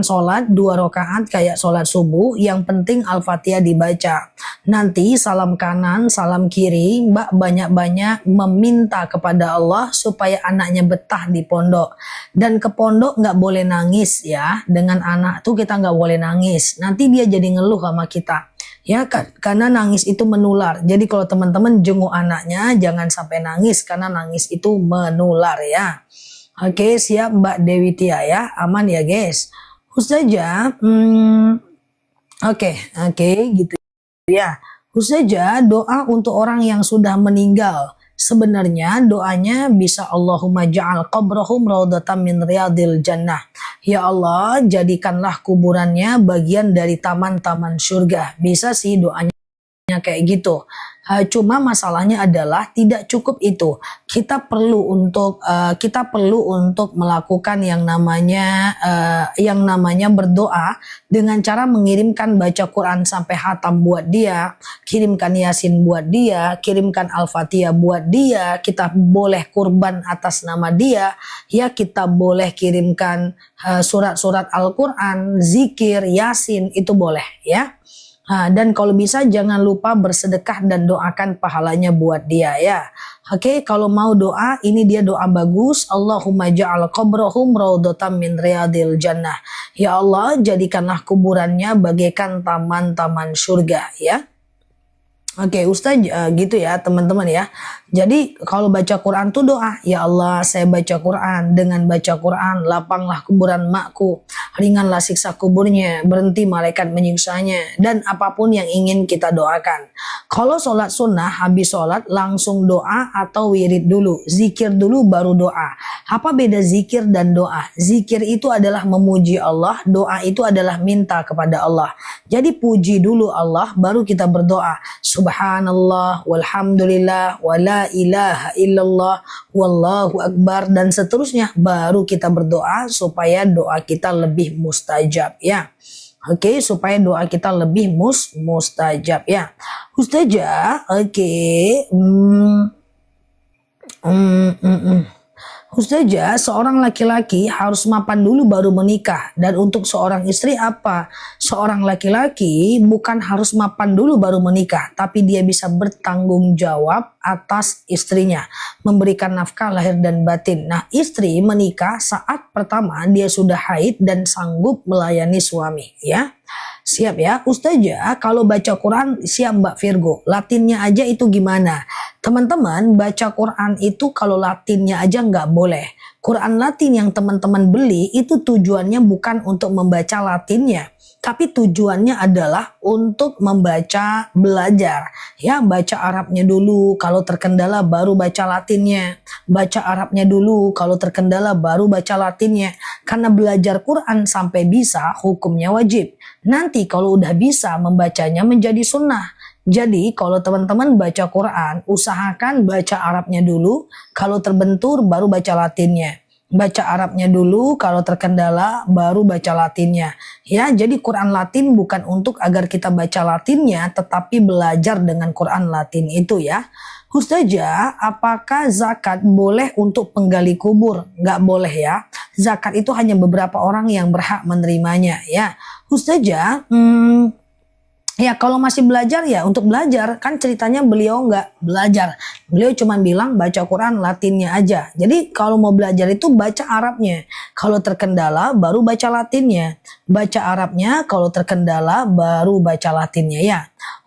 sholat 2 rakaat kayak sholat subuh, yang penting Al-Fatihah dibaca. Nanti salam kanan, salam kiri, Mbak banyak-banyak meminta kepada Allah supaya anaknya betah di pondok. Dan ke pondok nggak boleh nangis ya, dengan anak tuh kita nggak boleh nangis. Nanti dia jadi ngeluh sama kita. Ya kan, karena nangis itu menular. Jadi kalau teman-teman jenguk anaknya jangan sampai nangis, karena nangis itu menular ya. Oke, siap Mbak Dewi Tia ya, aman ya guys. Ustazah, oke, gitu ya. Ustazah, doa untuk orang yang sudah meninggal. Sebenarnya doanya bisa Allahumma ja'al qabrahum raudatan min riyadil jannah. Ya Allah, jadikanlah kuburannya bagian dari taman-taman surga. Bisa sih doanya kayak gitu. Cuma masalahnya adalah tidak cukup itu. Kita perlu untuk melakukan yang namanya berdoa dengan cara mengirimkan baca Quran sampai khatam buat dia, kirimkan Yasin buat dia, kirimkan Al-Fatihah buat dia. Kita boleh kurban atas nama dia, ya kita boleh kirimkan surat-surat Al-Quran, zikir, Yasin, itu boleh ya. Dan kalau bisa jangan lupa bersedekah dan doakan pahalanya buat dia ya. Oke, kalau mau doa, ini dia doa bagus. Allahumma ja'al qabrahum raudatan min riyadil jannah. Ya Allah, jadikanlah kuburannya bagaikan taman-taman surga ya. Oke, Ustaz, gitu ya teman-teman ya. Jadi kalau baca Quran tuh doa, ya Allah saya baca Quran, dengan baca Quran lapanglah kuburan makku, ringanlah siksa kuburnya, berhenti malaikat menyiksanya, dan apapun yang ingin kita doakan. Kalau sholat sunnah, habis sholat langsung doa atau wirid dulu, zikir dulu baru doa. Apa beda zikir dan doa? Zikir itu adalah memuji Allah, doa itu adalah minta kepada Allah. Jadi puji dulu Allah, baru kita berdoa. Subhanallah, walhamdulillah, wala ilaha illallah, wallahu akbar, dan seterusnya. Baru kita berdoa supaya doa kita lebih mustajab ya. Oke, supaya doa kita lebih mustajab ya. Ustazah, oke. Ustazah, seorang laki-laki harus mapan dulu baru menikah. Dan untuk seorang istri apa? Seorang laki-laki bukan harus mapan dulu baru menikah, tapi dia bisa bertanggung jawab atas istrinya, memberikan nafkah lahir dan batin. Nah, istri menikah saat pertama dia sudah haid dan sanggup melayani suami ya. Siap ya Ustazah, kalau baca Quran siap Mbak Virgo, Latinnya aja itu gimana? Teman-teman, baca Quran itu kalau Latinnya aja nggak boleh. Quran Latin yang teman-teman beli itu tujuannya bukan untuk membaca Latinnya, tapi tujuannya adalah untuk membaca belajar. Ya, baca Arabnya dulu, kalau terkendala baru baca Latinnya. Baca Arabnya dulu, kalau terkendala baru baca Latinnya. Karena belajar Quran sampai bisa hukumnya wajib. Nanti kalau udah bisa membacanya menjadi sunnah. Jadi kalau teman-teman baca Quran, usahakan baca Arabnya dulu, kalau terbentur baru baca Latinnya. Baca Arabnya dulu, kalau terkendala baru baca Latinnya. Ya, jadi Quran Latin bukan untuk agar kita baca Latinnya, tetapi belajar dengan Quran Latin itu ya. Ustazah, apakah zakat boleh untuk penggali kubur? Nggak boleh ya. Zakat itu hanya beberapa orang yang berhak menerimanya ya. Ustazah, ya kalau masih belajar ya untuk belajar, kan ceritanya beliau nggak belajar. Beliau cuma bilang baca Quran Latinnya aja. Jadi kalau mau belajar itu baca Arabnya. Kalau terkendala baru baca Latinnya. Baca Arabnya, kalau terkendala baru baca Latinnya ya.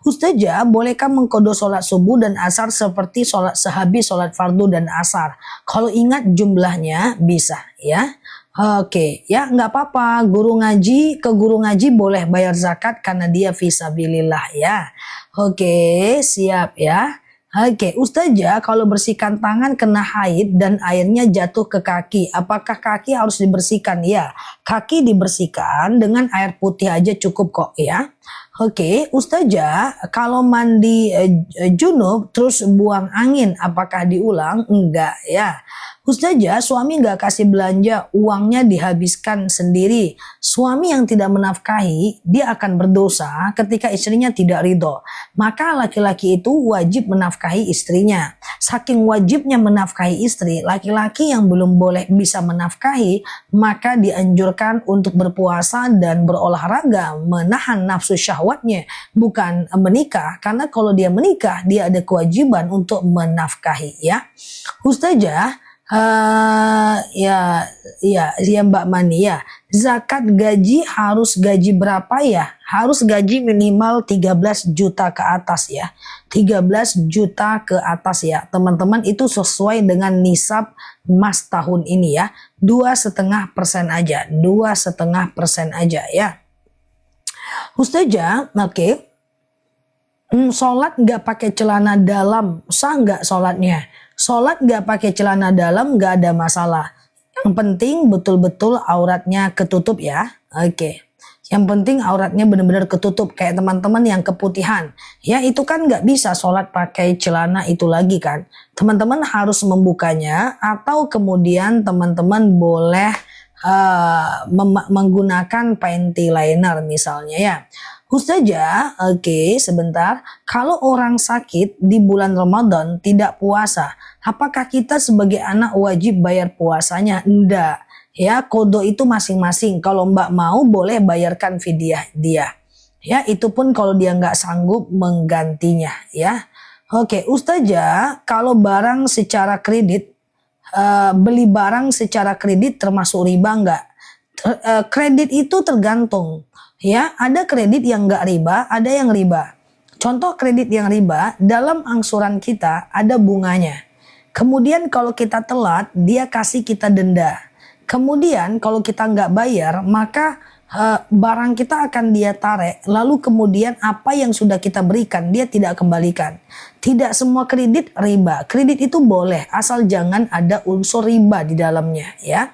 Ustazah, bolehkah mengkodo sholat subuh dan asar seperti sholat sehabis sholat fardu dan asar? Kalau ingat jumlahnya bisa ya. Oke, ya nggak apa-apa. Ke guru ngaji boleh bayar zakat karena dia fisabilillah ya. Oke, siap ya. Oke, Ustazah, kalau bersihkan tangan kena haid dan airnya jatuh ke kaki, apakah kaki harus dibersihkan? Ya, kaki dibersihkan dengan air putih aja cukup kok ya. Oke, Ustazah, kalau mandi junub terus buang angin, apakah diulang? Enggak ya. Ustazah, suami nggak kasih belanja, uangnya dihabiskan sendiri. Suami yang tidak menafkahi, dia akan berdosa ketika istrinya tidak ridho. Maka laki-laki itu wajib menafkahi istrinya. Saking wajibnya menafkahi istri, laki-laki yang belum boleh bisa menafkahi, maka dianjurkan untuk berpuasa dan berolahraga, menahan nafsu syahwatnya, bukan menikah. Karena kalau dia menikah, dia ada kewajiban untuk menafkahi ya. Ustazah, ya Mbak Mani ya. Zakat gaji harus gaji berapa ya? Harus gaji minimal 13 juta ke atas ya. 13 juta ke atas ya. Teman-teman, itu sesuai dengan nisab emas tahun ini ya. 2,5% aja. 2,5% aja ya. Ustazah, oke. Sholat nggak pakai celana dalam, sah nggak sholatnya? Sholat gak pakai celana dalam gak ada masalah. Yang penting betul-betul auratnya ketutup ya. Oke. Yang penting auratnya benar-benar ketutup. Kayak teman-teman yang keputihan. Ya itu kan gak bisa sholat pakai celana itu lagi kan. Teman-teman harus membukanya. Atau kemudian teman-teman boleh menggunakan panty liner misalnya ya. Ustazah, oke, sebentar. Kalau orang sakit di bulan Ramadan tidak puasa, apakah kita sebagai anak wajib bayar puasanya? Enggak. Ya, kodo itu masing-masing. Kalau Mbak mau boleh bayarkan fidyah dia. Ya, itu pun kalau dia nggak sanggup menggantinya. Ya, oke, Ustazah, kalau barang secara kredit, beli barang secara kredit termasuk riba nggak? Kredit itu tergantung. Ya, ada kredit yang nggak riba, ada yang riba. Contoh kredit yang riba, dalam angsuran kita ada bunganya. Kemudian kalau kita telat, dia kasih kita denda. Kemudian kalau kita nggak bayar, maka barang kita akan dia tarik. Lalu kemudian apa yang sudah kita berikan, dia tidak kembalikan. Tidak semua kredit riba. Kredit itu boleh, asal jangan ada unsur riba di dalamnya ya.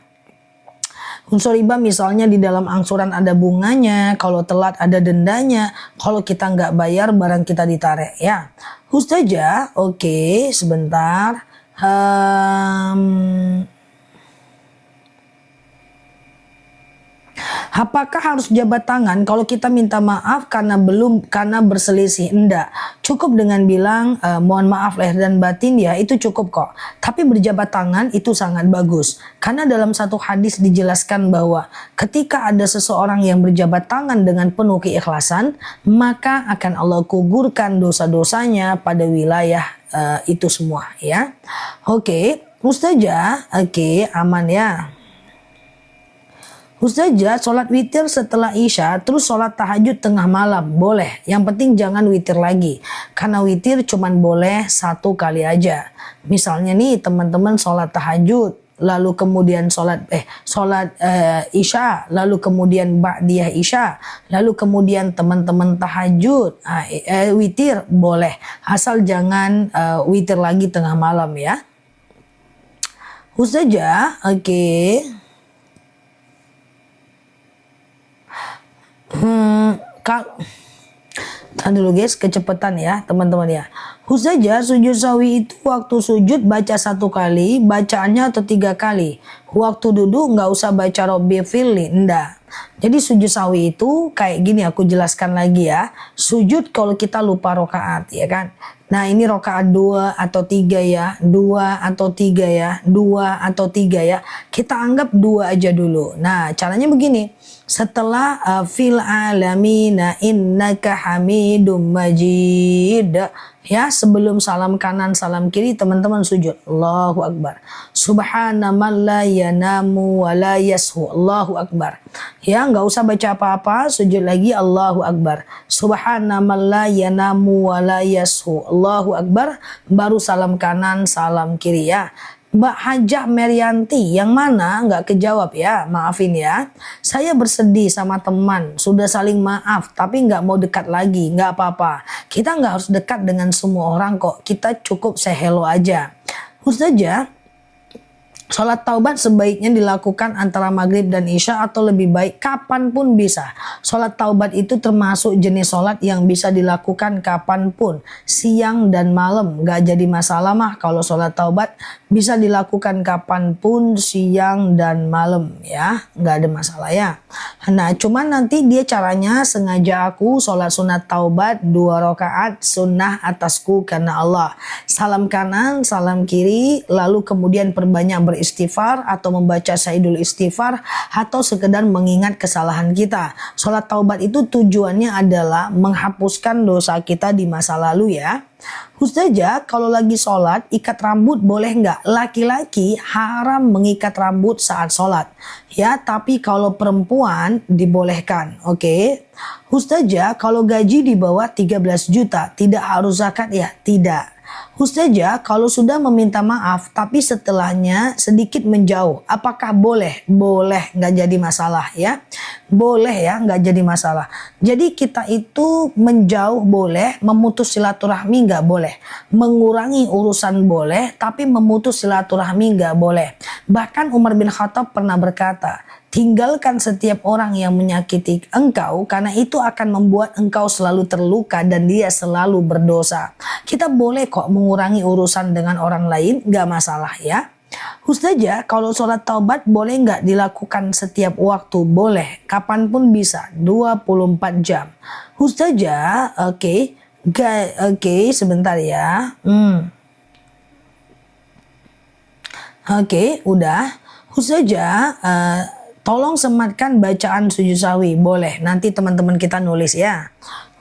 Unsur riba misalnya di dalam angsuran ada bunganya, kalau telat ada dendanya, kalau kita nggak bayar barang kita ditarik ya. Ustazah, oke, sebentar. Apakah harus jabat tangan kalau kita minta maaf karena berselisih? Enggak. Cukup dengan bilang mohon maaf lahir dan batin ya, itu cukup kok. Tapi berjabat tangan itu sangat bagus. Karena dalam satu hadis dijelaskan bahwa ketika ada seseorang yang berjabat tangan dengan penuh keikhlasan, maka akan Allah kuburkan dosa-dosanya pada wilayah itu semua ya. Oke, Ustazah, oke, aman ya. Ustazah, sholat witir setelah isya, terus sholat tahajud tengah malam, boleh. Yang penting jangan witir lagi. Karena witir cuman boleh 1 kali aja. Misalnya nih teman-teman sholat tahajud, lalu kemudian sholat isya, lalu kemudian ba'diyah isya, lalu kemudian teman-teman tahajud, witir boleh. Asal jangan witir lagi tengah malam ya. Ustazah, oke. Tahan dulu guys, kecepatan ya teman-teman ya. Ustazah, sujud sawi itu waktu sujud baca 1 kali, bacaannya atau 3 kali. Waktu duduk nggak usah baca Robbi Firli, enggak. Jadi sujud sawi itu kayak gini, aku jelaskan lagi ya. Sujud kalau kita lupa rokaat ya kan. Nah ini rokaat 2 atau 3 ya, 2 atau 3 ya, 2 atau 3 ya. Kita anggap 2 aja dulu. Nah caranya begini. Setelah fil alamina innaka hamidum majid ya, sebelum salam kanan salam kiri teman-teman sujud Allahu Akbar. Subhana man la yanamu wa la yashu, Allahu Akbar. Ya nggak usah baca apa-apa, sujud lagi Allahu Akbar. Subhana man la yanamu wa la yashu, Allahu Akbar. Baru salam kanan salam kiri ya. Mbak Hajah Merianti, yang mana nggak kejawab ya, maafin ya. Saya bersedih sama teman, sudah saling maaf, tapi nggak mau dekat lagi, nggak apa-apa. Kita nggak harus dekat dengan semua orang kok, kita cukup say hello aja. Ustazah, Sholat taubat sebaiknya dilakukan antara maghrib dan isya atau lebih baik kapanpun bisa. Sholat taubat itu termasuk jenis sholat yang bisa dilakukan kapanpun, siang dan malam. Gak jadi masalah mah kalau sholat taubat bisa dilakukan kapanpun, siang dan malam ya. Gak ada masalah ya. Nah cuman nanti dia caranya sengaja aku sholat sunat taubat 2 rakaat sunnah atasku karena Allah. Salam kanan, salam kiri, lalu kemudian perbanyak beristighfar atau membaca Sayyidul Istighfar atau sekedar mengingat kesalahan kita. Sholat taubat itu tujuannya adalah menghapuskan dosa kita di masa lalu ya. Ustazah, kalau lagi sholat ikat rambut boleh nggak? Laki-laki haram mengikat rambut saat sholat ya, tapi kalau perempuan dibolehkan. Oke. Ustazah, kalau gaji di bawah 13 juta tidak harus zakat ya? Tidak. Ustazah, kalau sudah meminta maaf tapi setelahnya sedikit menjauh, apakah boleh? Boleh, nggak jadi masalah ya. Boleh ya, nggak jadi masalah. Jadi kita itu menjauh boleh, memutus silaturahmi nggak boleh. Mengurangi urusan boleh, tapi memutus silaturahmi nggak boleh. Bahkan Umar bin Khattab pernah berkata, tinggalkan setiap orang yang menyakiti engkau karena itu akan membuat engkau selalu terluka dan dia selalu berdosa. Kita boleh kok mengurangi urusan dengan orang lain, gak masalah ya. Ustazah, kalau sholat taubat boleh nggak dilakukan setiap waktu? Boleh, kapanpun bisa, 24 jam. Ustazah, oke, sebentar ya. Oke, udah. Ustazah, tolong sematkan bacaan sujud sahwi. Boleh, nanti teman-teman kita nulis ya.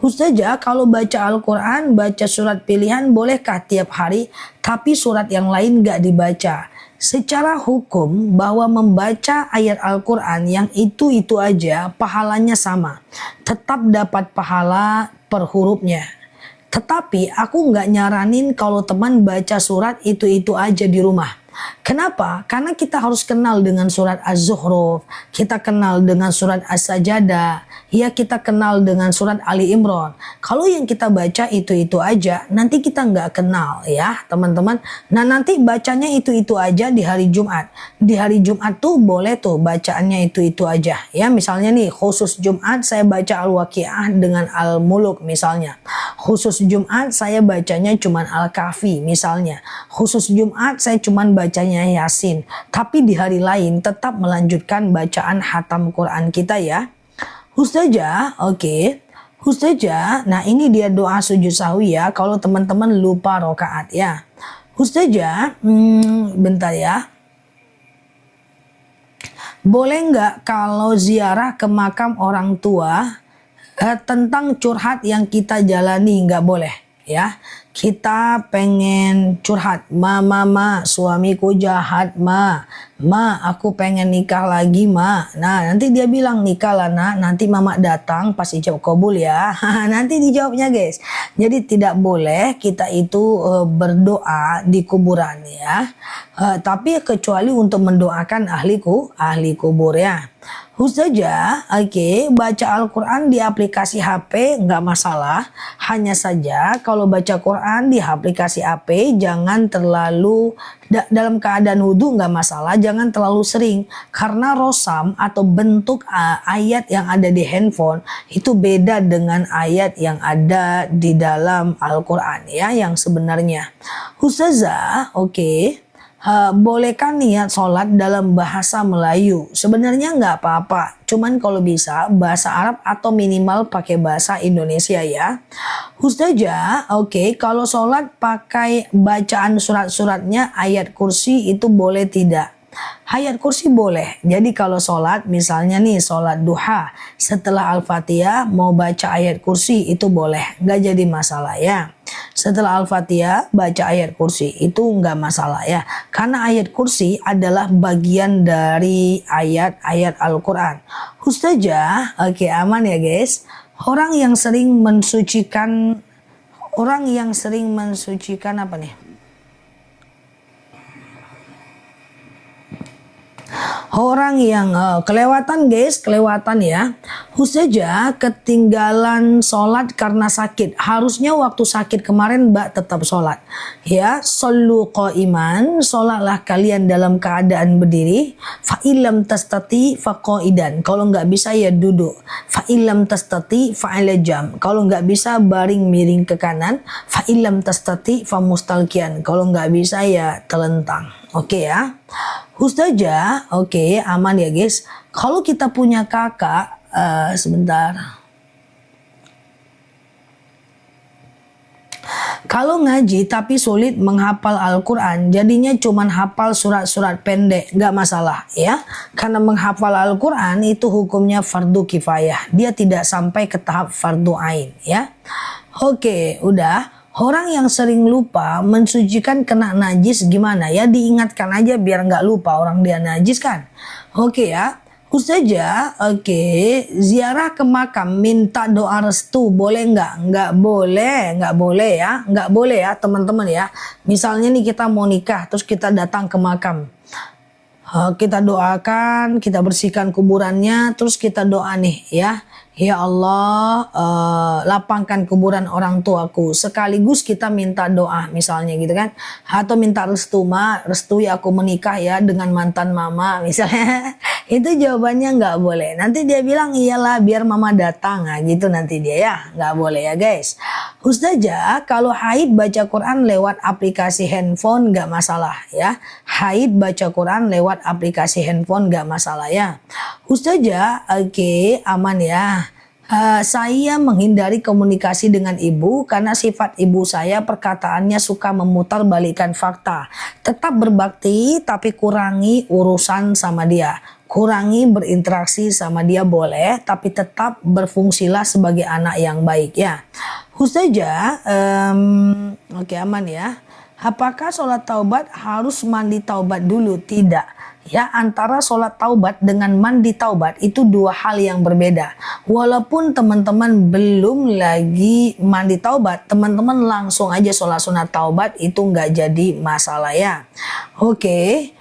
Ustazah, kalau baca Al-Quran, baca surat pilihan bolehkah tiap hari? Tapi surat yang lain gak dibaca. Secara hukum bahwa membaca ayat Al-Quran yang itu aja pahalanya sama. Tetap dapat pahala per hurufnya. Tetapi aku gak nyaranin kalau teman baca surat itu aja di rumah. Kenapa? Karena kita harus kenal dengan surat Az-Zukhruf, kita kenal dengan surat As-Sajadah, ya kita kenal dengan surat Ali Imran. Kalau yang kita baca itu aja, nanti kita nggak kenal ya teman-teman. Nah nanti bacanya itu aja di hari Jumat. Di hari Jumat tuh boleh tuh bacaannya itu aja. Ya misalnya nih khusus Jumat saya baca Al-Waqiah dengan Al-Muluk misalnya. Khusus Jumat saya bacanya cuman Al-Kahfi misalnya. Khusus Jumat saya cuman bacanya Yasin, tapi di hari lain tetap melanjutkan bacaan hatam Quran kita ya. Ustazah, oke. Ustazah, nah ini dia doa sujud sahwi ya, kalau teman-teman lupa rokaat ya. Ustazah, bentar ya. Boleh nggak kalau ziarah ke makam orang tua tentang curhat yang kita jalani? Nggak boleh ya. Kita pengen curhat, ma, suamiku jahat, ma, aku pengen nikah lagi, ma. Nah nanti dia bilang nikah lah nak, nanti mama datang pas ijab kabul ya. Nanti dijawabnya guys. Jadi tidak boleh kita itu berdoa di kuburan ya. Tapi kecuali untuk mendoakan ahli kubur ya. Ustazah, oke, baca Al-Quran di aplikasi HP nggak masalah. Hanya saja kalau baca Quran di aplikasi HP jangan terlalu dalam keadaan wudhu nggak masalah, jangan terlalu sering karena rosam atau bentuk ayat yang ada di handphone itu beda dengan ayat yang ada di dalam Al-Quran ya yang sebenarnya. Ustazah, oke. Bolehkah niat sholat dalam bahasa Melayu? Sebenarnya nggak apa-apa, cuman kalau bisa bahasa Arab atau minimal pakai bahasa Indonesia ya. Ustazah, oke, kalau sholat pakai bacaan surat-suratnya ayat kursi itu boleh tidak? Ayat kursi boleh. Jadi kalau sholat misalnya nih sholat duha setelah Al-Fatihah mau baca ayat kursi itu boleh, nggak jadi masalah ya. Setelah Al-Fatihah baca ayat kursi itu nggak masalah ya, karena ayat kursi adalah bagian dari ayat-ayat Al-Quran. Ustazah, oke aman ya guys. Orang yang sering mensucikan apa nih? Orang yang kelewatan guys, kelewatan ya. Ustazah ketinggalan sholat karena sakit. Harusnya waktu sakit kemarin Mbak tetap sholat. Ya, shollu qaiman, sholatlah kalian dalam keadaan berdiri. Fa illam tastati fa qaidan. Kalau nggak bisa ya duduk. Fa illam tastati fa ala jam. Kalau nggak bisa baring miring ke kanan. Fa illam tastati fa mustalqian. Kalau nggak bisa ya telentang. Oke ya. Ustazah, oke, aman ya guys. Kalau kita punya kakak, sebentar. Kalau ngaji tapi sulit menghafal Al-Quran, jadinya cuman hafal surat-surat pendek, nggak masalah ya. Karena menghafal Al-Quran itu hukumnya fardu kifayah. Dia tidak sampai ke tahap fardu ain ya. Oke, udah. Orang yang sering lupa mensucikan kena najis gimana ya, diingatkan aja biar nggak lupa orang dia najis kan. Oke ya. Ustazah, oke, ziarah ke makam minta doa restu boleh nggak? Nggak boleh, nggak boleh ya, nggak boleh ya teman-teman ya. Misalnya nih kita mau nikah terus kita datang ke makam. Kita doakan, kita bersihkan kuburannya, terus kita doa nih ya. Ya Allah, lapangkan kuburan orang tuaku. Sekaligus kita minta doa misalnya gitu kan. Atau minta restu, restui aku menikah ya dengan mantan mama misalnya. Itu jawabannya nggak boleh. Nanti dia bilang iyalah biar mama datang. Nah, gitu nanti dia ya. Nggak boleh ya guys. Ustazah, kalau haid baca Quran lewat aplikasi handphone nggak masalah ya. Haid baca Quran lewat aplikasi handphone nggak masalah ya. Ustazah, oke, aman ya. Saya menghindari komunikasi dengan ibu karena sifat ibu saya perkataannya suka memutarbalikkan fakta. Tetap berbakti tapi kurangi urusan sama dia. Kurangi berinteraksi sama dia boleh, tapi tetap berfungsilah sebagai anak yang baik ya. Ustazah, oke aman ya. Apakah sholat taubat harus mandi taubat dulu? Tidak. Ya, antara sholat taubat dengan mandi taubat itu dua hal yang berbeda. Walaupun teman-teman belum lagi mandi taubat, teman-teman langsung aja sholat sunat taubat itu nggak jadi masalah ya. Oke,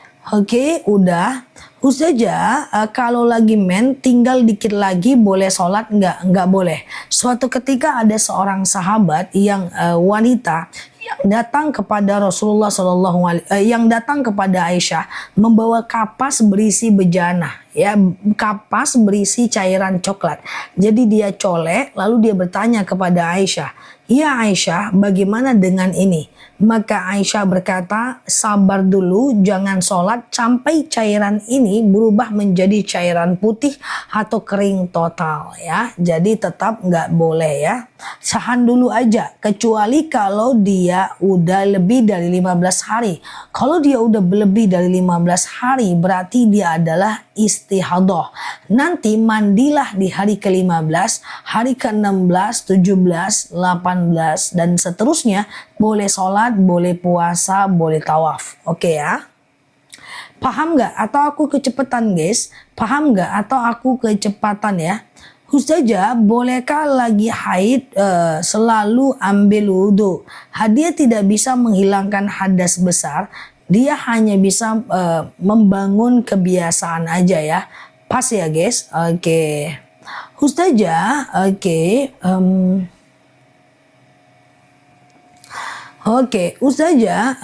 udah. Ustazah, kalau lagi tinggal dikit lagi boleh sholat nggak? Nggak boleh. Suatu ketika ada seorang sahabat yang wanita yang datang kepada Rasulullah yang datang kepada Aisyah membawa kapas berisi bejana, ya, kapas berisi cairan coklat. Jadi dia colek lalu dia bertanya kepada Aisyah, "Ya Aisyah, bagaimana dengan ini?" Maka Aisyah berkata, "Sabar dulu, jangan sholat sampai cairan ini berubah menjadi cairan putih atau kering total ya. Jadi tetap nggak boleh ya. Tahan dulu aja, kecuali kalau dia udah lebih dari 15 hari. Kalau dia udah lebih dari 15 hari berarti dia adalah istihadah. Nanti mandilah di hari ke-15, hari ke-16, 17, 18 dan seterusnya. Boleh sholat, boleh puasa, boleh tawaf. Oke ya. Paham nggak? Atau aku kecepatan guys? Paham nggak? Atau aku kecepatan ya? Ustazah, bolehkah lagi haid selalu ambil wudhu? Dia tidak bisa menghilangkan hadas besar. Dia hanya bisa membangun kebiasaan aja ya. Pas ya guys? Oke. Ustazah, oke. Oke, Ustazah,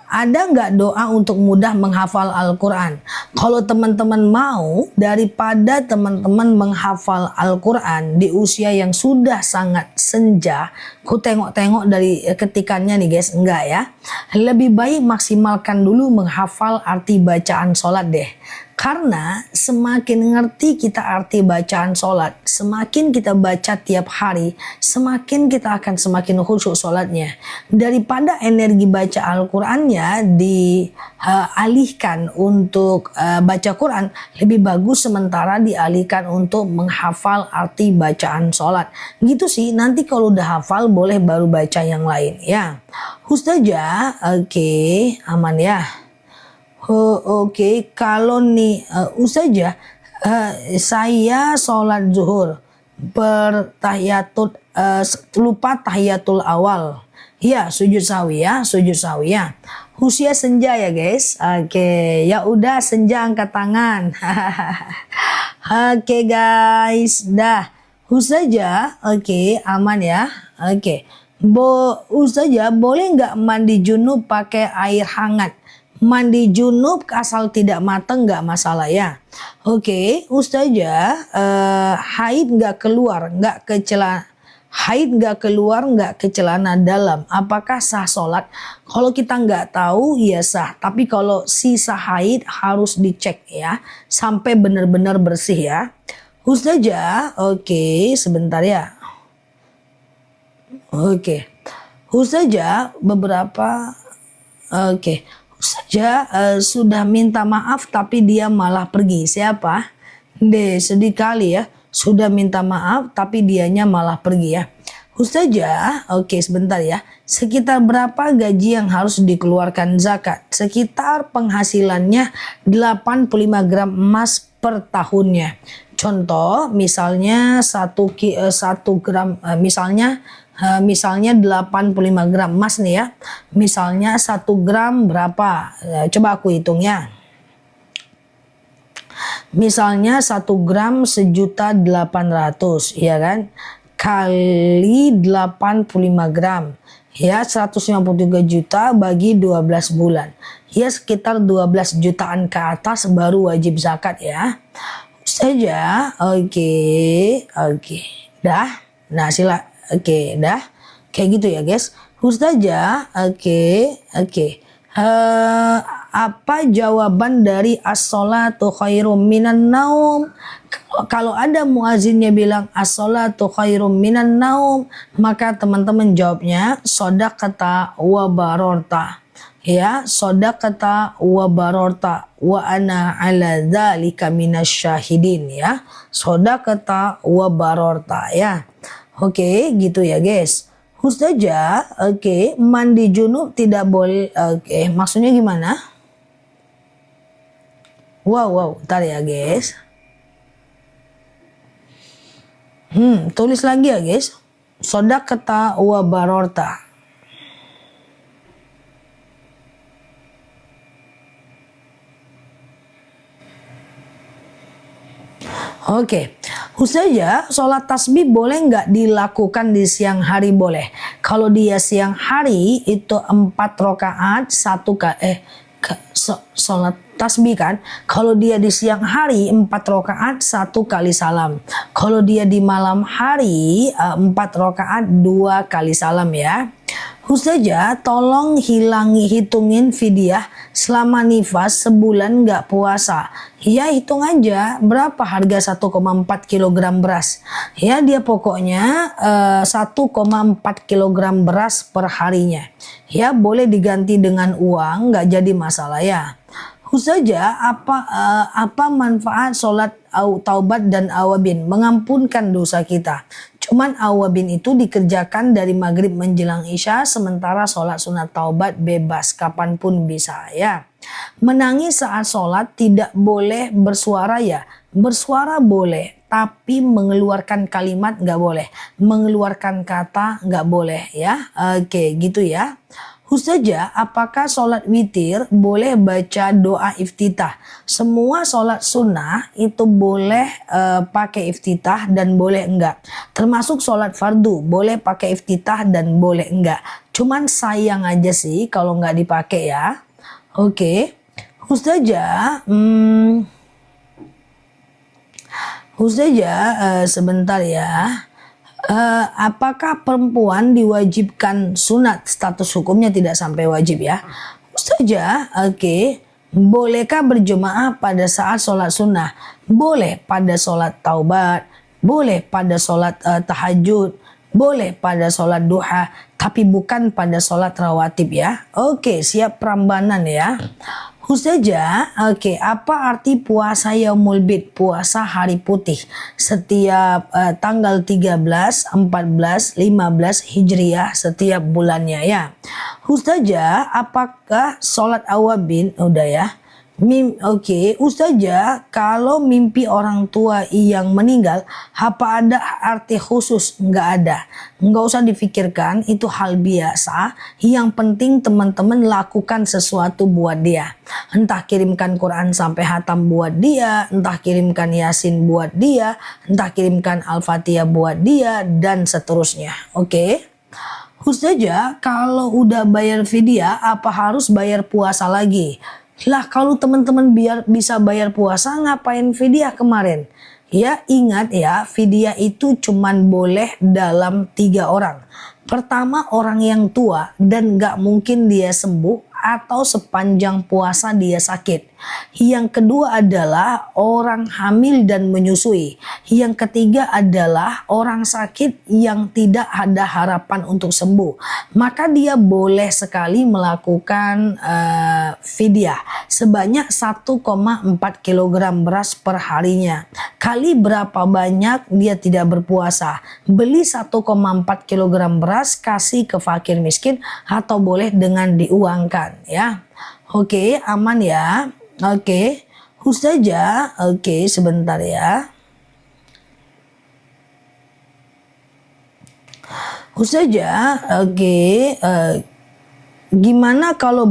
ada nggak doa untuk mudah menghafal Al-Quran? Kalau teman-teman mau, daripada teman-teman menghafal Al-Quran di usia yang sudah sangat senja, ku tengok-tengok dari ketikannya nih guys, enggak ya. Lebih baik maksimalkan dulu menghafal arti bacaan sholat deh. Karena semakin ngerti kita arti bacaan sholat, semakin kita baca tiap hari, semakin kita akan semakin khusyuk sholatnya. Daripada energi baca Al-Qurannya dialihkan untuk baca Quran, lebih bagus sementara dialihkan untuk menghafal arti bacaan sholat. Gitu sih, nanti kalau udah hafal boleh baru baca yang lain ya. Ustazah, oke, aman ya. Oke, kalau nih Ustazah, saya sholat zuhur lupa tahiyatul awal. Ya, sujud sawi ya. Usia senja ya guys. Oke, ya udah senja angkat tangan. Oke guys, dah. Ustazah, oke, aman ya. Oke. Ustazah boleh nggak mandi junub pakai air hangat? Mandi junub asal tidak matang nggak masalah ya. Oke, Ustazah, haid nggak keluar, nggak ke celana dalam, apakah sah sholat? Kalau kita nggak tahu ya sah, tapi kalau sisa haid harus dicek ya sampai benar-benar bersih ya. Ustazah, oke, sebentar ya. Oke, Ustazah Ustazah sudah minta maaf tapi dia malah pergi. Siapa? Sedih kali ya. Sudah minta maaf tapi dianya malah pergi ya. Ustazah, oke sebentar ya. Sekitar berapa gaji yang harus dikeluarkan zakat? Sekitar penghasilannya 85 gram emas per tahunnya. Contoh misalnya 1 gram misalnya 85 gram emas nih ya. Misalnya 1 gram berapa? Coba aku hitung ya. Misalnya 1 gram 1.800.000 ya kan, kali 85 gram ya 153 juta bagi 12 bulan ya sekitar 12 jutaan ke atas baru wajib zakat ya. Saja oke dah. Nah dah kayak gitu ya guys. Ustazah oke. Apa jawaban dari as-sholatu khairum minan naum? Kalau ada muazinnya bilang as-sholatu khairum minan naum, maka teman-teman jawabnya shadaqata wa barorta. Ya, shadaqata wa barorta wa ana ala dzalika minasyahidin ya. Shadaqata wa barorta ya. Oke, gitu ya guys. Ustazah, oke, mandi junub tidak boleh. Oke, maksudnya gimana? Wow, ntar ya guys. Tulis lagi ya guys. Shadaqata wa barorta. Oke, Ustazah, sholat tasbih boleh nggak dilakukan di siang hari? Boleh. Kalau dia siang hari itu 4 rakaat sholat tasbih kan. Kalau dia di siang hari 4 rakaat 1 kali salam. Kalau dia di malam hari 4 rakaat 2 kali salam ya. Ustazah, tolong hitungin fidyah selama nifas sebulan nggak puasa. Ya hitung aja berapa harga 1,4 kg beras. Ya dia pokoknya 1,4 kg beras per harinya. Ya boleh diganti dengan uang, nggak jadi masalah ya. Ustazah, apa manfaat sholat taubat dan awabin? Mengampunkan dosa kita. Cuman awabin itu dikerjakan dari maghrib menjelang isya, sementara sholat sunat taubat bebas kapanpun bisa ya. Menangis saat sholat tidak boleh bersuara ya. Bersuara boleh, tapi mengeluarkan kalimat nggak boleh. Mengeluarkan kata nggak boleh ya. Oke gitu ya. Ustazah, apakah sholat witir boleh baca doa iftitah? Semua sholat sunnah itu boleh pakai iftitah dan boleh enggak. Termasuk sholat fardu boleh pakai iftitah dan boleh enggak. Cuman sayang aja sih kalau nggak dipakai ya. Oke, Ustazah, sebentar ya. Apakah perempuan diwajibkan sunat? Status hukumnya tidak sampai wajib ya. Ustazah, oke. Bolehkah berjemaah pada saat sholat sunnah? Boleh pada sholat taubat, boleh pada sholat tahajud, boleh pada sholat duha, tapi bukan pada sholat rawatib ya. Oke, siap Prambanan ya. Ustazah, oke, apa arti puasa Yaumul Bid, puasa hari putih setiap tanggal 13, 14, 15 Hijriah setiap bulannya ya. Ustazah, apakah sholat awabin, udah ya, Oke, Ustazah, kalau mimpi orang tua yang meninggal, apa ada arti khusus? Nggak ada. Nggak usah difikirkan, itu hal biasa. Yang penting teman-teman lakukan sesuatu buat dia. Entah kirimkan Quran sampai hatam buat dia, entah kirimkan Yasin buat dia, entah kirimkan Al-Fatihah buat dia, dan seterusnya. Oke? Ustazah, kalau udah bayar fidyah, apa harus bayar puasa lagi? Lah kalau teman-teman biar bisa bayar puasa ngapain fidyah kemarin? Ya ingat ya, fidyah itu cuman boleh dalam 3 orang. Pertama orang yang tua dan gak mungkin dia sembuh atau sepanjang puasa dia sakit. Yang kedua adalah orang hamil dan menyusui. Yang ketiga adalah orang sakit yang tidak ada harapan untuk sembuh. Maka dia boleh sekali melakukan fidyah sebanyak 1,4 kilogram beras per harinya. Kali berapa banyak dia tidak berpuasa. Beli 1,4 kilogram beras, kasih ke fakir miskin atau boleh dengan diuangkan ya. Oke, aman ya. Oke, Ustazah, oke sebentar ya. Ustazah, oke, gimana kalau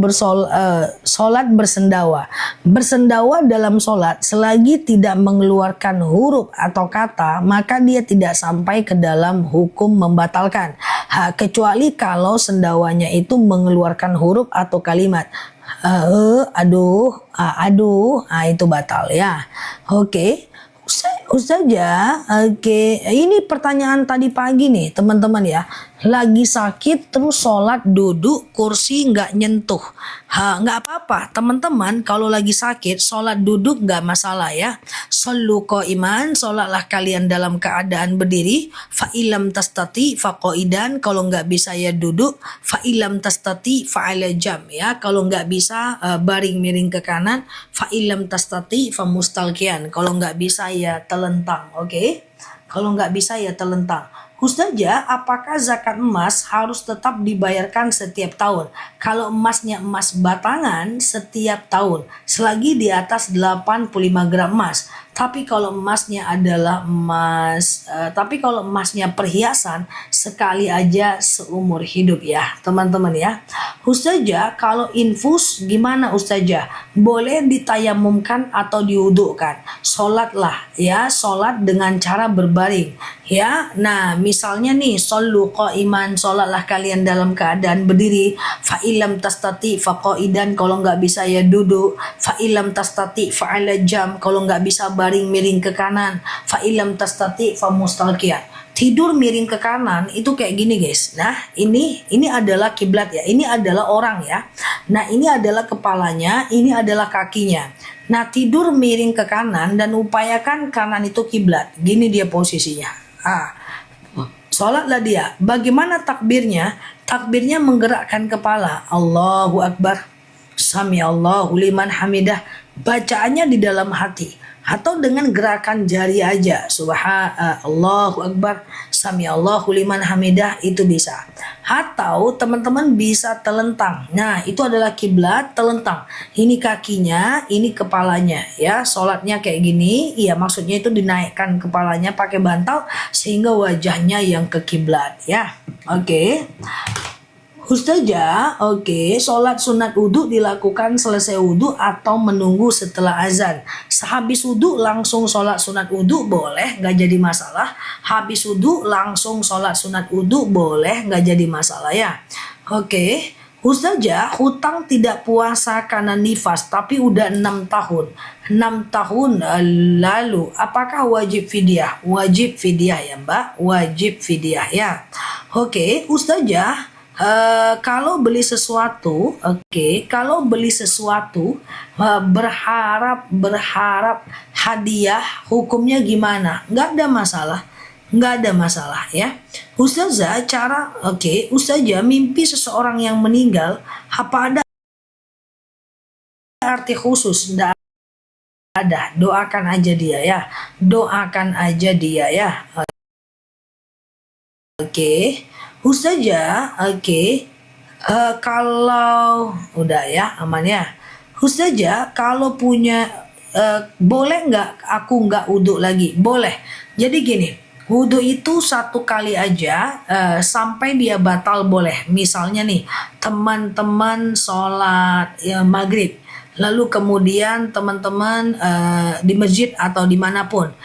sholat bersendawa? Bersendawa dalam sholat selagi tidak mengeluarkan huruf atau kata, maka dia tidak sampai ke dalam hukum membatalkan. Kecuali kalau sendawanya itu mengeluarkan huruf atau kalimat. Aduh, itu batal ya. Oke. Ustazah, oke, ini pertanyaan tadi pagi nih teman-teman ya. Lagi sakit terus sholat duduk kursi nggak nyentuh. Nggak apa-apa teman-teman, kalau lagi sakit sholat duduk nggak masalah ya. Shollu qaiman, sholatlah kalian dalam keadaan berdiri. Fa ilam tastati fa qaidan, kalau nggak bisa ya duduk. Fa ilam tastati fa ala jam ya, kalau nggak bisa baring miring ke kanan. Fa ilam tastati fa mustalqian, kalau nggak bisa ya telentang. Oke? Kalau nggak bisa ya telentang. Ustazah, apakah zakat emas harus tetap dibayarkan setiap tahun? Kalau emasnya emas batangan setiap tahun, selagi di atas 85 gram emas. Tapi kalau emasnya adalah kalau emasnya perhiasan, sekali aja seumur hidup ya, teman-teman ya. Ustazah, kalau infus gimana Ustazah? Boleh ditayamumkan atau diwudukan? Sholatlah ya, sholat dengan cara berbaring ya. Nah, misalnya nih, shollu qaiman, sholatlah kalian dalam keadaan berdiri. Fa ilam tastati fa qaidan, kalau nggak bisa ya duduk. Fa ilam tastati fa ala jam, kalau nggak bisa baring miring ke kanan. Fa ilam tastati fa mustalqiyan. Tidur miring ke kanan itu kayak gini guys. Nah, ini adalah kiblat ya. Ini adalah orang ya. Nah, ini adalah kepalanya, ini adalah kakinya. Nah, tidur miring ke kanan dan upayakan kanan itu kiblat. Gini dia posisinya. Sholatlah dia. Bagaimana takbirnya? Takbirnya menggerakkan kepala. Allahu Akbar. Sami Allahu liman hamidah. Bacaannya di dalam hati. Atau dengan gerakan jari aja. Allahu Akbar. Sami Allahu liman hamidah, itu bisa. Atau teman-teman bisa telentang. Nah, itu adalah kiblat telentang. Ini kakinya, ini kepalanya ya. Sholatnya kayak gini. Iya, maksudnya itu dinaikkan kepalanya pakai bantal sehingga wajahnya yang ke kiblat ya. Oke. Ustazah, oke, sholat sunat wudhu dilakukan selesai wudhu atau menunggu setelah azan. Sehabis wudhu langsung sholat sunat wudhu boleh, nggak jadi masalah. Habis wudhu langsung sholat sunat wudhu boleh, nggak jadi masalah ya. Oke, Ustazah, hutang tidak puasa karena nifas tapi udah 6 tahun. 6 tahun lalu, apakah wajib fidyah? Wajib fidyah ya Mbak, wajib fidyah ya. Oke, Ustazah, kalau beli sesuatu, kalau beli sesuatu berharap hadiah, hukumnya gimana? Nggak ada masalah ya. Ustazah, Ustazah, mimpi seseorang yang meninggal, apa ada arti khusus? Nggak ada, doakan aja dia ya, doakan aja dia ya. Ustazah, kalau udah ya, aman ya. Ustazah, kalau punya boleh nggak aku nggak wudhu lagi? Boleh. Jadi gini, wudhu itu satu kali aja sampai dia batal boleh. Misalnya nih, teman-teman sholat maghrib, lalu kemudian teman-teman di masjid atau dimanapun,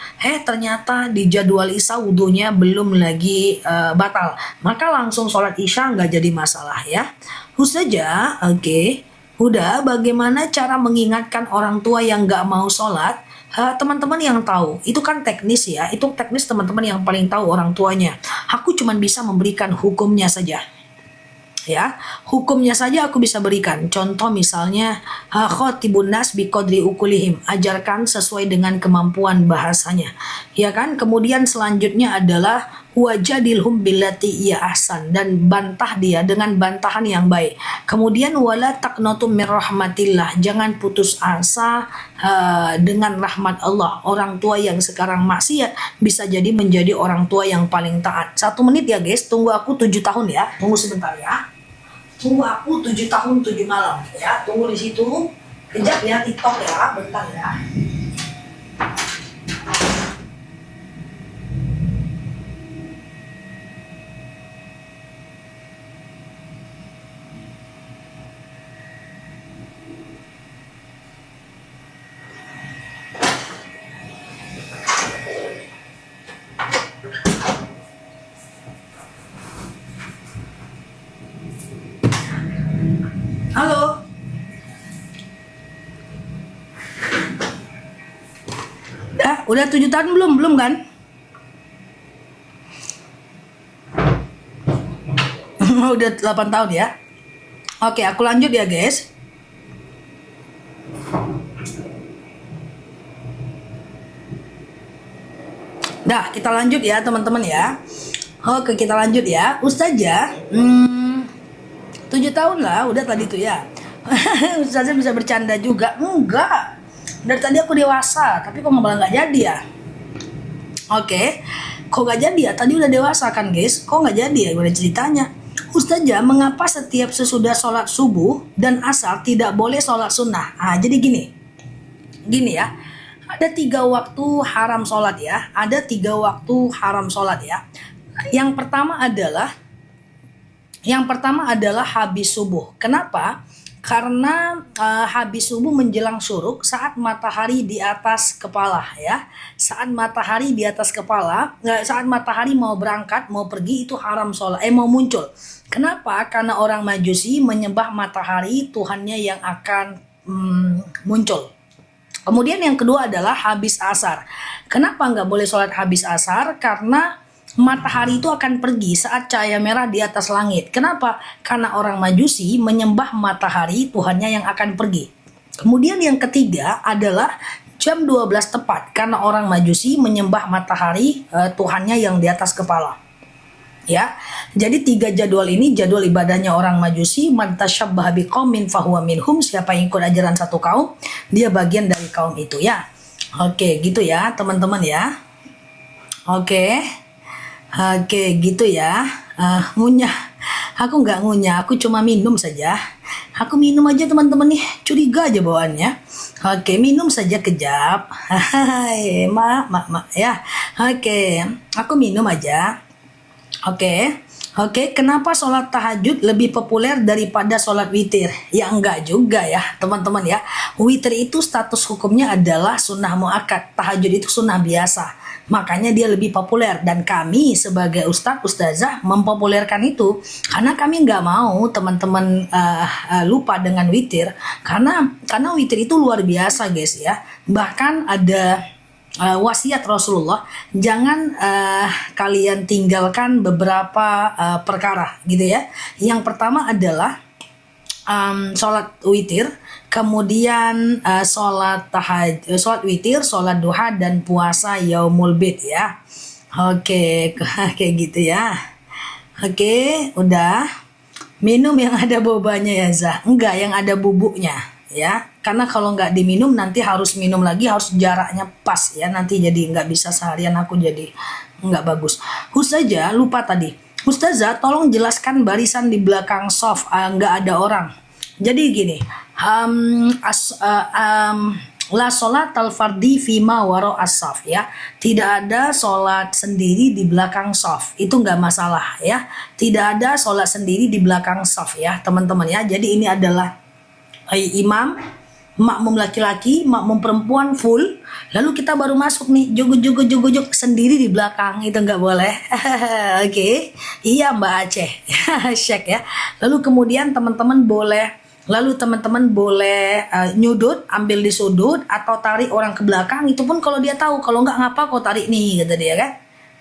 ternyata di jadwal isya wudhunya belum lagi batal, maka langsung sholat isya nggak jadi masalah ya. Ustazah, oke. Udah, bagaimana cara mengingatkan orang tua yang nggak mau sholat? Teman-teman yang tahu, itu kan teknis ya, itu teknis teman-teman yang paling tahu orang tuanya. Aku cuma bisa memberikan hukumnya saja. Ya, hukumnya saja aku bisa berikan. Contoh misalnya, khotibun nas biqadri ukulihim, ajarkan sesuai dengan kemampuan bahasanya. Ya kan? Kemudian selanjutnya adalah wajadilhum billati iya ahsan, dan bantah dia dengan bantahan yang baik. Kemudian wala taqnatu mir rahmatillah, jangan putus asa dengan rahmat Allah. Orang tua yang sekarang maksiat bisa jadi menjadi orang tua yang paling taat. 1 menit ya guys, tunggu aku 7 tahun ya. Tunggu sebentar ya. Tunggu aku 7 tahun 7 malam ya. Tunggu di situ. Kejap ya TikTok ya, bentar ya. Halo. Udah 7 tahun belum? Belum kan? Udah 8 tahun ya. Oke, aku lanjut ya guys. Dah, kita lanjut ya teman-teman ya. Oke, kita lanjut ya. Ustazah, 7 tahun lah, udah tadi tuh ya. Ustazah bisa bercanda juga. Enggak. Dari tadi aku dewasa, tapi kok malah nggak jadi ya? Oke, kok nggak jadi ya? Tadi udah dewasa kan guys? Kok nggak jadi ya? Gimana ceritanya? Ustazah, mengapa setiap sesudah sholat subuh dan asar tidak boleh sholat sunnah? Jadi gini ya. Ada 3 waktu haram sholat ya. Ada 3 waktu haram sholat ya. Yang pertama adalah habis subuh. Kenapa? Karena habis subuh menjelang syuruk, saat matahari di atas kepala ya. Saat matahari di atas kepala, saat matahari mau berangkat, mau pergi, itu haram sholat, mau muncul. Kenapa? Karena orang Majusi menyembah matahari, Tuhannya yang akan muncul. Kemudian yang kedua adalah habis asar. Kenapa nggak boleh sholat habis asar? Karena matahari itu akan pergi saat cahaya merah di atas langit. Kenapa? Karena orang Majusi menyembah matahari, Tuhannya yang akan pergi. Kemudian yang ketiga adalah jam 12 tepat. Karena orang Majusi menyembah matahari, Tuhannya yang di atas kepala. Ya, jadi 3 jadwal ini jadwal ibadahnya orang Majusi. Man tasyabbaha biqaumin fahuwa minhum, siapa yang ikut ajaran satu kaum, dia bagian dari kaum itu ya. Oke, gitu ya teman-teman ya. Oke, gitu ya. Ngunyah, aku nggak ngunyah, aku cuma minum saja. Aku minum aja teman-teman nih, curiga aja bawaannya. Oke, minum saja kejap. Hai, mak ya. Oke, aku minum aja. Oke, kenapa sholat tahajud lebih populer daripada sholat witir? Ya enggak juga ya teman-teman ya. Witir itu status hukumnya adalah sunnah muakkad, tahajud itu sunnah biasa. Makanya dia lebih populer, dan kami sebagai ustazah mempopulerkan itu karena kami nggak mau teman-teman lupa dengan witir, karena witir itu luar biasa guys ya. Bahkan ada wasiat Rasulullah, jangan kalian tinggalkan beberapa perkara gitu ya. Yang pertama adalah sholat witir, kemudian sholat witir, sholat duha, dan puasa yaumul bid ya. Oke, kayak gitu ya. Oke, udah. Minum yang ada bobanya ya Zah? Enggak, yang ada bubuknya ya. Karena kalau nggak diminum nanti harus minum lagi, harus jaraknya pas ya. Nanti jadi nggak bisa seharian, aku jadi nggak bagus. Ustazah, lupa tadi. Ustazah, tolong jelaskan barisan di belakang soft, nggak ada orang. Jadi gini, la sholat al fardi fima waro as-saf ya. Tidak ada sholat sendiri di belakang saf. Itu nggak masalah ya. Tidak ada sholat sendiri di belakang saf ya teman-teman ya. Jadi ini adalah imam, makmum laki-laki, makmum perempuan full. Lalu kita baru masuk nih, jogo-jogo sendiri di belakang, itu nggak boleh. Oke, iya Mbak Aceh, Syek ya. Lalu kemudian teman-teman boleh nyudut, ambil di sudut atau tarik orang ke belakang. Itu pun kalau dia tahu, kalau nggak ngapa kau tarik nih, kata dia kan.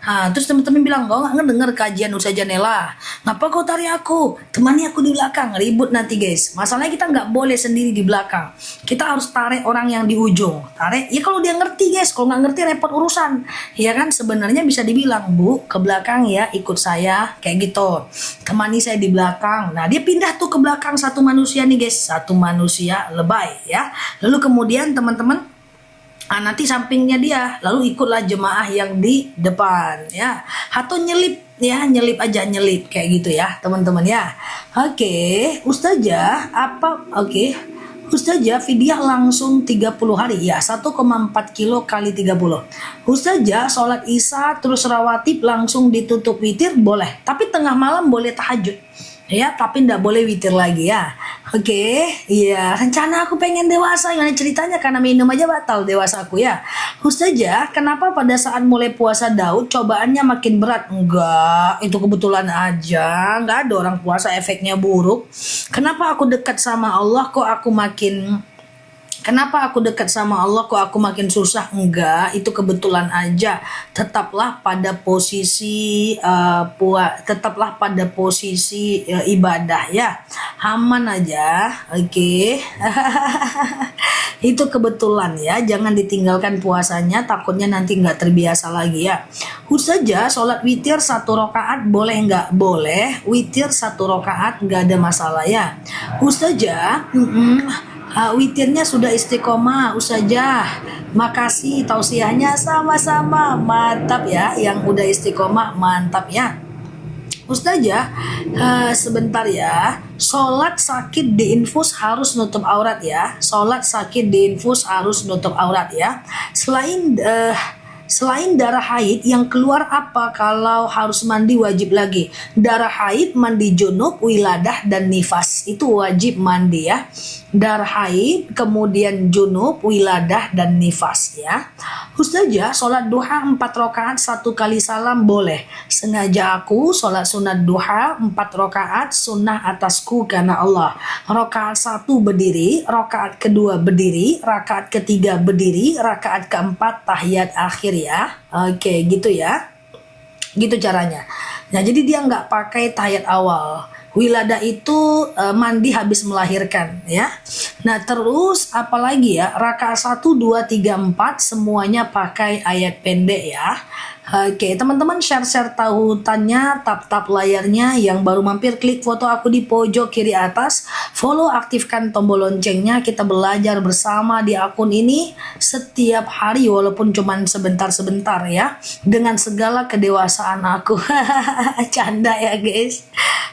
Terus teman-teman bilang, kau nggak ngedenger kajian Ustaz Janela, ngapa kau tarik aku, temani aku di belakang, ribut nanti guys. Masalahnya kita nggak boleh sendiri di belakang, kita harus tarik orang yang di ujung. Tarik ya kalau dia ngerti guys, kalau nggak ngerti repot urusan ya kan. Sebenarnya bisa dibilang, Bu, ke belakang ya, ikut saya kayak gitu, temani saya di belakang. Nah dia pindah tuh ke belakang, satu manusia nih guys, satu manusia lebay ya. Lalu kemudian teman-teman, nanti sampingnya dia, lalu ikutlah jemaah yang di depan ya, atau nyelip ya, nyelip aja, nyelip kayak gitu ya teman-teman ya. Oke, Ustazah Ustazah fidyah langsung 30 hari ya, 1,4 kilo kali 30. Ustazah sholat isya terus rawatib langsung ditutup witir boleh, tapi tengah malam boleh tahajud ya, tapi ndak boleh witir lagi ya. Oke, iya, rencana aku pengen dewasa, gimana ceritanya, karena minum aja batal dewasaku ya. Ustazah, kenapa pada saat mulai puasa Daud cobaannya makin berat? Enggak, itu kebetulan aja, nggak ada orang puasa efeknya buruk. Kenapa aku dekat sama Allah kok aku makin susah? Enggak, itu kebetulan aja. Tetaplah pada posisi ibadah ya, aman aja. Oke. Itu kebetulan ya, jangan ditinggalkan puasanya, takutnya nanti nggak terbiasa lagi ya. Ustazah, sholat witir 1 rakaat boleh nggak? Boleh, witir 1 rakaat nggak ada masalah ya. Ustazah, witirnya sudah istiqomah Ustazah, makasih tausiahnya, sama-sama, mantap ya, yang udah istiqomah mantap ya. Ustazah, sebentar ya, sholat sakit diinfus harus nutup aurat ya, sholat sakit diinfus harus nutup aurat ya. Selain darah haid yang keluar apa kalau harus mandi wajib lagi? Darah haid, mandi junub, wiladah, dan nifas itu wajib mandi ya. Darah haid, kemudian junub, wiladah, dan nifas ya. Ustazah, sholat duha 4 rakaat 1 kali salam boleh. Sengaja aku sholat sunat duha 4 rakaat sunnah atasku karena Allah. Rakaat 1 berdiri, rakaat kedua berdiri, rakaat ketiga berdiri, rakaat keempat tahiyat akhir ya. Oke, gitu ya. Gitu caranya. Nah, jadi dia nggak pakai tahiyat awal. Wiladah itu mandi habis melahirkan ya. Nah, terus apalagi ya, rakaat 1, 2, 3, 4 semuanya pakai ayat pendek ya. Oke, teman-teman share-share tautannya, tap-tap layarnya, yang baru mampir klik foto aku di pojok kiri atas, follow, aktifkan tombol loncengnya, kita belajar bersama di akun ini setiap hari walaupun cuman sebentar-sebentar ya, dengan segala kedewasaan aku. Canda ya guys.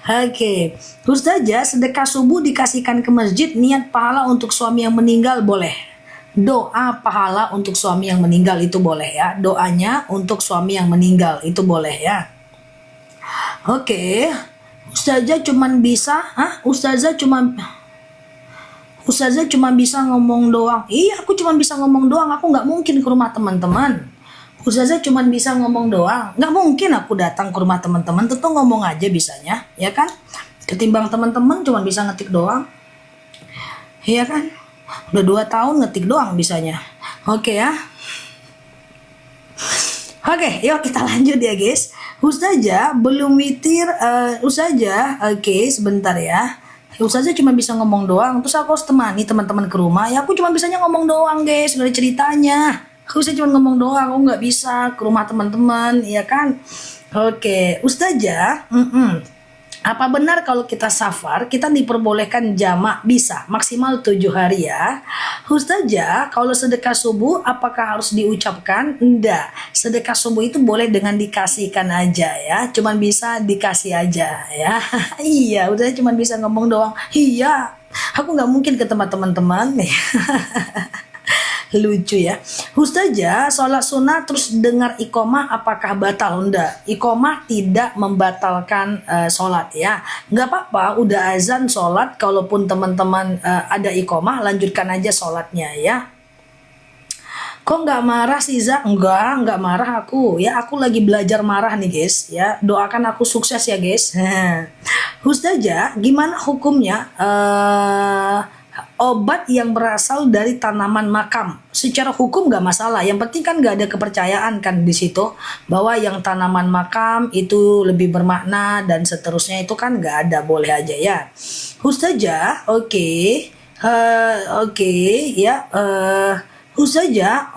Oke, Ustazah, sedekah subuh dikasihkan ke masjid, niat pahala untuk suami yang meninggal boleh. Doa pahala untuk suami yang meninggal itu boleh ya. Doanya untuk suami yang meninggal itu boleh ya. Oke. Ustazah cuma bisa ngomong doang. Iya, aku cuma bisa ngomong doang. Aku nggak mungkin ke rumah teman-teman. Ustazah cuma bisa ngomong doang. Nggak mungkin aku datang ke rumah teman-teman. Tentu ngomong aja bisanya, ya kan? Ketimbang teman-teman cuma bisa ngetik doang. Iya kan? Udah 2 tahun ngetik doang bisanya. Oke ya. Oke, yuk kita lanjut ya guys. Ustazah belum witir. Ustazah, oke, sebentar ya. Ustazah cuma bisa ngomong doang. Terus aku harus temani teman-teman ke rumah. Ya aku cuma bisanya ngomong doang guys. Gak ada ceritanya. Aku bisa cuma ngomong doang. Aku nggak bisa ke rumah teman-teman, ya kan? Oke, Ustazah. Apa benar kalau kita safar, kita diperbolehkan jamak? Bisa, maksimal 7 hari ya. Ustazah, kalau sedekah subuh apakah harus diucapkan? Enggak, sedekah subuh itu boleh dengan dikasihkan aja ya. Cuman bisa dikasih aja ya. Iya, udah cuman bisa ngomong doang. Iya, aku nggak mungkin ke tempat teman-teman. Lucu ya. Ustazah, sholat sunnah terus dengar iqomah apakah batal? Enggak, iqomah tidak membatalkan sholat ya. Nggak apa-apa, udah azan sholat, kalaupun teman-teman ada iqomah, lanjutkan aja sholatnya ya. Kok nggak marah sih Za? Nggak marah aku. Ya aku lagi belajar marah nih guys. Ya doakan aku sukses ya guys. Ustazah, gimana hukumnya obat yang berasal dari tanaman makam? Secara hukum nggak masalah. Yang penting kan nggak ada kepercayaan kan di situ bahwa yang tanaman makam itu lebih bermakna dan seterusnya, itu kan nggak ada, boleh aja ya. Ustazah, oke. Oke ya. Ustazah,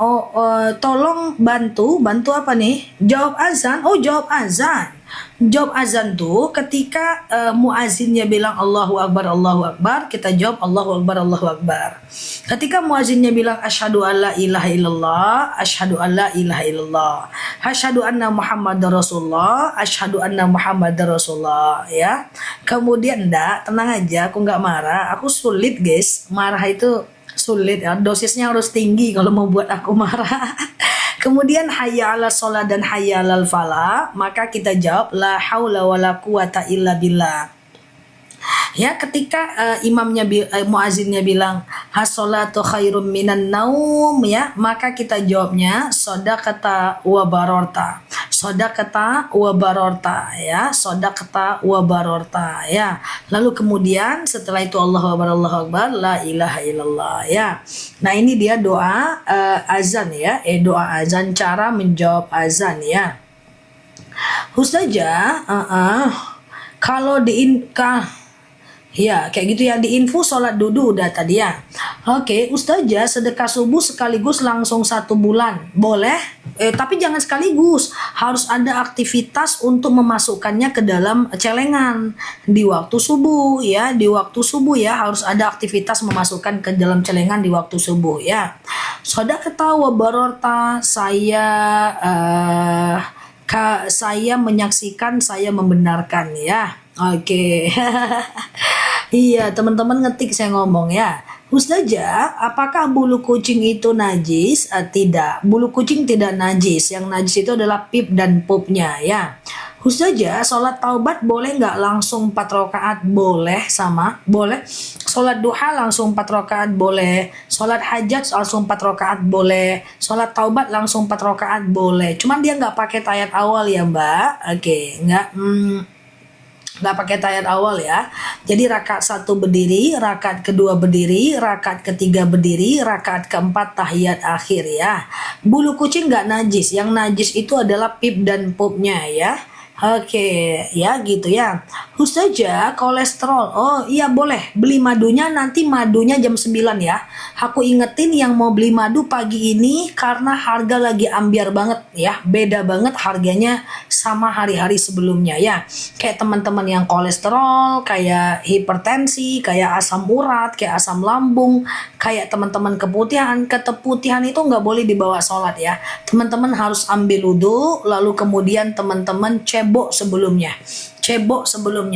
tolong bantu apa nih? Jawab azan. Oh, jawab azan. Jawab azan tuh ketika muazinnya bilang Allahu Akbar, kita jawab Allahu Akbar. Ketika muazinnya bilang asyhadu alla ilaha illallah, asyhadu alla ilaha illallah, asyhadu anna Muhammadar Rasulullah, asyhadu anna Muhammadar Rasulullah ya. Kemudian tenang aja, aku nggak marah. Aku sulit guys, marah itu sulit ya, dosisnya harus tinggi kalau mau buat aku marah. Kemudian hayya 'ala sholat dan hayya 'alal falah, maka kita jawab la haula wala quwata illa billah. Ya, ketika muazinnya bilang as-sholatu khairum minan naum ya, maka kita jawabnya shadaqata wa barorta. Shadaqata wa barorta ya, shadaqata wa barorta ya. Lalu kemudian setelah itu Allahu Akbar, la ilaha illallah ya. Nah, ini dia doa azan ya, doa azan, cara menjawab azan ya. Ustazah, kalau ya, kayak gitu ya, di info sholat duduk udah tadi ya. Oke, Ustazah, sedekah subuh sekaligus langsung 1 bulan. Boleh? Tapi jangan sekaligus. Harus ada aktivitas untuk memasukkannya ke dalam celengan. Di waktu subuh ya, harus ada aktivitas memasukkan ke dalam celengan di waktu subuh ya. Shadaqata wa barorta, saya menyaksikan, saya membenarkan ya. Oke. Iya, teman-teman ngetik saya ngomong ya. Ustazah, apakah bulu kucing itu najis? Tidak, bulu kucing tidak najis. Yang najis itu adalah pip dan pupnya ya. Ustazah, sholat taubat boleh nggak langsung 4 rakaat? Boleh, boleh. Sholat duha langsung 4 rakaat boleh. Sholat hajat langsung 4 rakaat boleh. Sholat taubat langsung 4 rakaat boleh. Cuman dia nggak pakai tayat awal ya Mbak. Oke, nggak pakai tayat awal ya. Jadi rakaat 1 berdiri, rakaat kedua berdiri, rakaat ketiga berdiri, rakaat keempat tahiyat akhir ya. Bulu kucing nggak najis, yang najis itu adalah pip dan pupnya ya. Oke, ya gitu ya. Ustazah, kolesterol. Oh iya boleh, beli madunya nanti madunya jam 9 ya. Aku ingetin yang mau beli madu pagi ini karena harga lagi ambiar banget ya. Beda banget harganya sama hari-hari sebelumnya ya. Kayak teman-teman yang kolesterol, kayak hipertensi, kayak asam urat, kayak asam lambung, kayak teman-teman keputihan itu nggak boleh dibawa sholat ya. Teman-teman harus ambil wudhu, lalu kemudian teman-teman cebok sebelumnya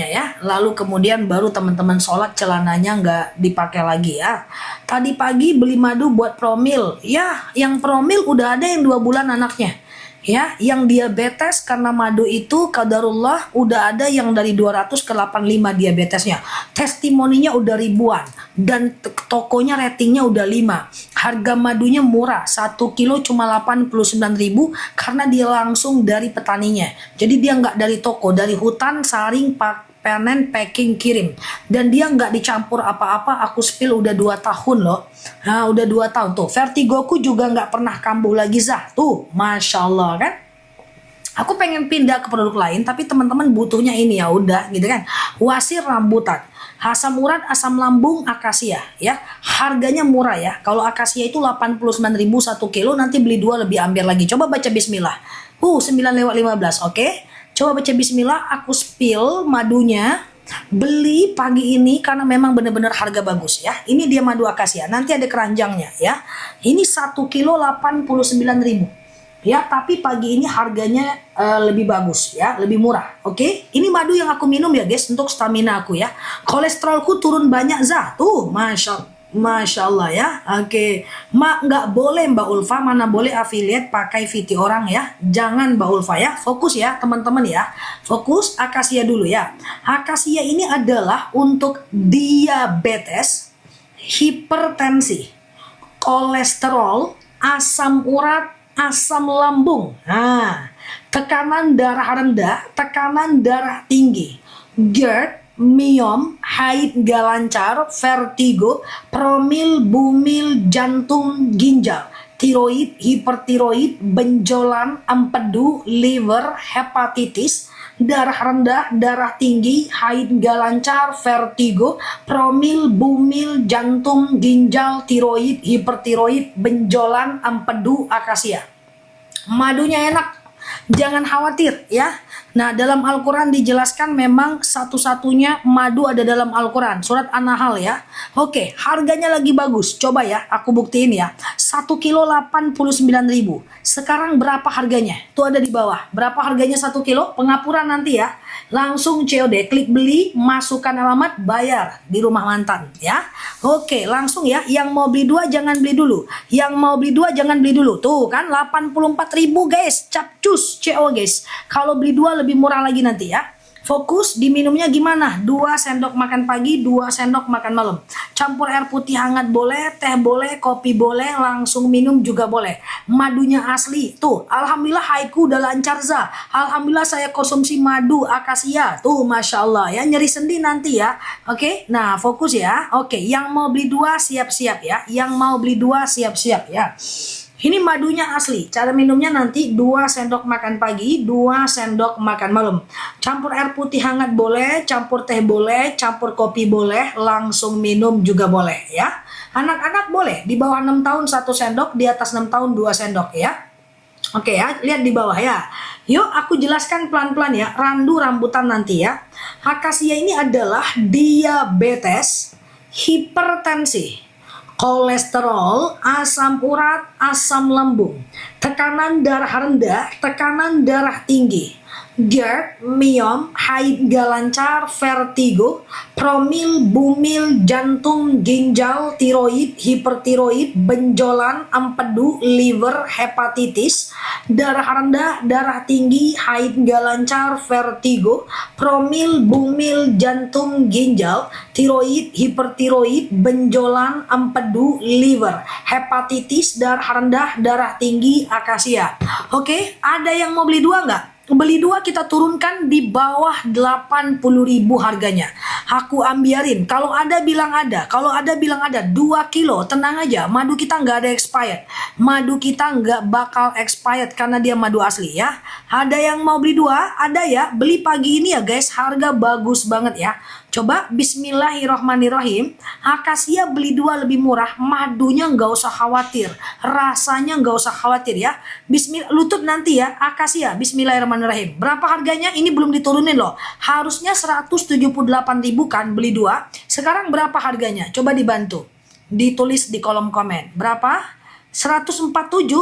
ya, lalu kemudian baru teman-teman sholat, celananya nggak dipakai lagi ya. Tadi pagi beli madu buat promil ya, yang promil udah ada yang 2 bulan anaknya ya. Yang diabetes karena madu itu qadarullah udah ada yang dari 200 ke 85 diabetesnya, testimoninya udah ribuan dan tokonya ratingnya udah 5. Harga madunya murah, 1 kilo cuma 89.000 karena dia langsung dari petaninya. Jadi dia nggak dari toko, dari hutan, saring, panen, packing, kirim. Dan dia nggak dicampur apa-apa. Aku spill udah 2 tahun loh. Nah, udah 2 tahun tuh. Vertigoku juga nggak pernah kambuh lagi Zah. Tuh, Masya Allah kan. Aku pengen pindah ke produk lain, tapi teman-teman butuhnya ini ya udah gitu kan. Wasir rambutan, asam urat, asam lambung, akasia ya. Harganya murah ya. Kalau akasia itu 89.000 1 kilo, nanti beli 2 lebih ambil lagi. Coba baca bismillah. 9 lewat 15, oke? Coba baca bismillah, aku spill madunya. Beli pagi ini karena memang benar-benar harga bagus ya. Ini dia madu akasia. Nanti ada keranjangnya ya. Ini 1 kilo 89.000. Ya, tapi pagi ini harganya lebih bagus ya, lebih murah. Oke, ini madu yang aku minum ya guys untuk stamina aku ya. Kolesterolku turun banyak Zah. Tuh, Masya Allah ya. Oke, nggak boleh Mbak Ulfa, mana boleh affiliate pakai VT orang ya. Jangan Mbak Ulfa ya. Fokus ya teman-teman ya. Fokus akasia dulu ya. Akasia ini adalah untuk diabetes, hipertensi, kolesterol, asam urat, asam lambung. Nah, tekanan darah rendah, tekanan darah tinggi, GERD, miom, haid gak lancar, vertigo, promil, bumil, jantung, ginjal, tiroid, hipertiroid, benjolan, empedu, liver, hepatitis, darah rendah, darah tinggi, haid gak lancar, vertigo, promil, bumil, jantung, ginjal, tiroid, hipertiroid, benjolan, empedu, akasia. Madunya enak, jangan khawatir ya. Nah, dalam Al-Quran dijelaskan memang satu-satunya madu ada dalam Al-Quran, surat An-Nahl ya. Oke, harganya lagi bagus. Coba ya, aku buktiin ya. 1 kilo 89.000. Sekarang berapa harganya? Itu ada di bawah. Berapa harganya 1 kilo? Pengapuran nanti ya. Langsung COD, klik beli, masukkan alamat, bayar di rumah mantan ya. Oke, langsung ya. Yang mau beli 2 jangan beli dulu. Yang mau beli 2 jangan beli dulu. Tuh kan 84.000 guys. Capcus CO guys. Kalau beli 2 lebih murah lagi nanti ya. Fokus diminumnya gimana? 2 sendok makan pagi, 2 sendok makan malam. Campur air putih hangat boleh, teh boleh, kopi boleh, langsung minum juga boleh. Madunya asli. Tuh, alhamdulillah haidku udah lancar Zah. Alhamdulillah saya konsumsi madu akasia. Tuh, Masya Allah ya. Nyeri sendi nanti ya. Oke, nah fokus ya. Oke, yang mau beli 2 siap-siap ya. Yang mau beli 2 siap-siap ya. Ini madunya asli. Cara minumnya nanti 2 sendok makan pagi, 2 sendok makan malam. Campur air putih hangat boleh, campur teh boleh, campur kopi boleh, langsung minum juga boleh ya. Anak-anak boleh, di bawah 6 tahun 1 sendok, di atas 6 tahun 2 sendok ya. Oke ya, lihat di bawah ya. Yuk aku jelaskan pelan-pelan ya, randu rambutan nanti ya. Akasia ini adalah diabetes, hipertensi, kolesterol, asam urat, asam lambung, tekanan darah rendah, tekanan darah tinggi, GERD, miom, haid gak lancar, vertigo, promil, bumil, jantung, ginjal, tiroid, hipertiroid, benjolan, empedu, liver, hepatitis, darah rendah, darah tinggi, haid gak lancar, vertigo, promil, bumil, jantung, ginjal, tiroid, hipertiroid, benjolan, empedu, liver, hepatitis, darah rendah, darah tinggi, akasia. Oke, ada yang mau beli 2 nggak? Beli 2 kita turunkan di bawah 80.000 harganya. Aku ambiarin. Kalau ada bilang ada. Kalau ada bilang ada. 2 kilo. Tenang aja. Madu kita nggak ada expired. Madu kita nggak bakal expired karena dia madu asli ya. Ada yang mau beli 2? Ada ya. Beli pagi ini ya guys. Harga bagus banget ya. Coba bismillahirrohmanirrohim. Akasia beli 2 lebih murah. Madunya nggak usah khawatir. Rasanya nggak usah khawatir ya. Bismillah, lutut nanti ya. Akasia bismillahirrohmanirrohim. Berapa harganya? Ini belum diturunin loh. Harusnya 178.000 kan beli 2. Sekarang berapa harganya? Coba dibantu. Ditulis di kolom komen. Berapa? 147,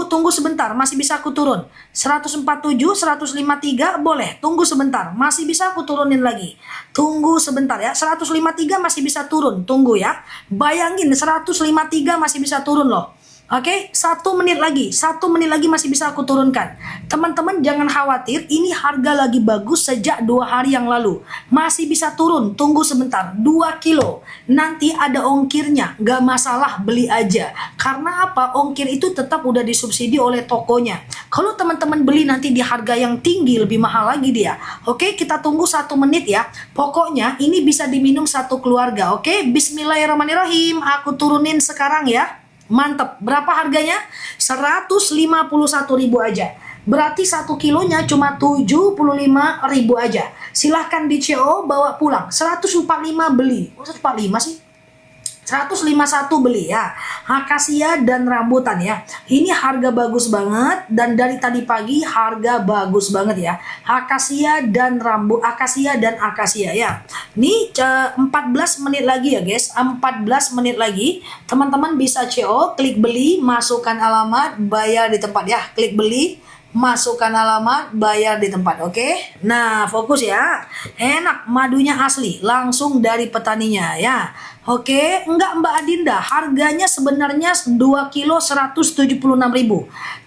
tunggu sebentar, masih bisa aku turun. 147, 153, boleh, tunggu sebentar, masih bisa aku turunin lagi. Tunggu sebentar ya, 153 masih bisa turun, tunggu ya. Bayangin 153 masih bisa turun loh. Oke, 1 menit lagi, 1 menit lagi masih bisa aku turunkan. Teman-teman jangan khawatir, ini harga lagi bagus sejak 2 hari yang lalu. Masih bisa turun, tunggu sebentar, 2 kilo. Nanti ada ongkirnya, gak masalah beli aja. Karena apa? Ongkir itu tetap udah disubsidi oleh tokonya. Kalau teman-teman beli nanti di harga yang tinggi, lebih mahal lagi dia. Oke, kita tunggu 1 menit ya. Pokoknya ini bisa diminum 1 keluarga. Oke, bismillahirrahmanirrahim. Aku turunin sekarang ya. Mantep, berapa harganya? 151.000 aja. Berarti 1 kilonya cuma 75.000 aja. Silahkan di CO bawa pulang. 145 beli. 145 sih? 151 beli ya. Akasia dan rambutan ya. Ini harga bagus banget dan dari tadi pagi harga bagus banget ya. Akasia dan akasia ya. Ini 14 menit lagi ya guys. 14 menit lagi. Teman-teman bisa CO, klik beli, masukkan alamat, bayar di tempat ya. Klik beli, masukkan alamat, bayar di tempat. Oke. Nah, fokus ya. Enak, madunya asli, langsung dari petaninya ya. Oke, enggak Mbak Adinda, harganya sebenarnya 2 kilo 176.000.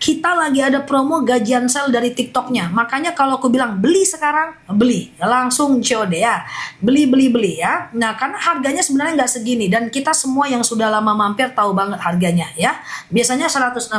Kita lagi ada promo gajian sale dari TikToknya. Makanya kalau aku bilang beli sekarang, beli. Langsung COD ya. Beli ya. Nah, karena harganya sebenarnya nggak segini. Dan kita semua yang sudah lama mampir tahu banget harganya ya. Biasanya 166,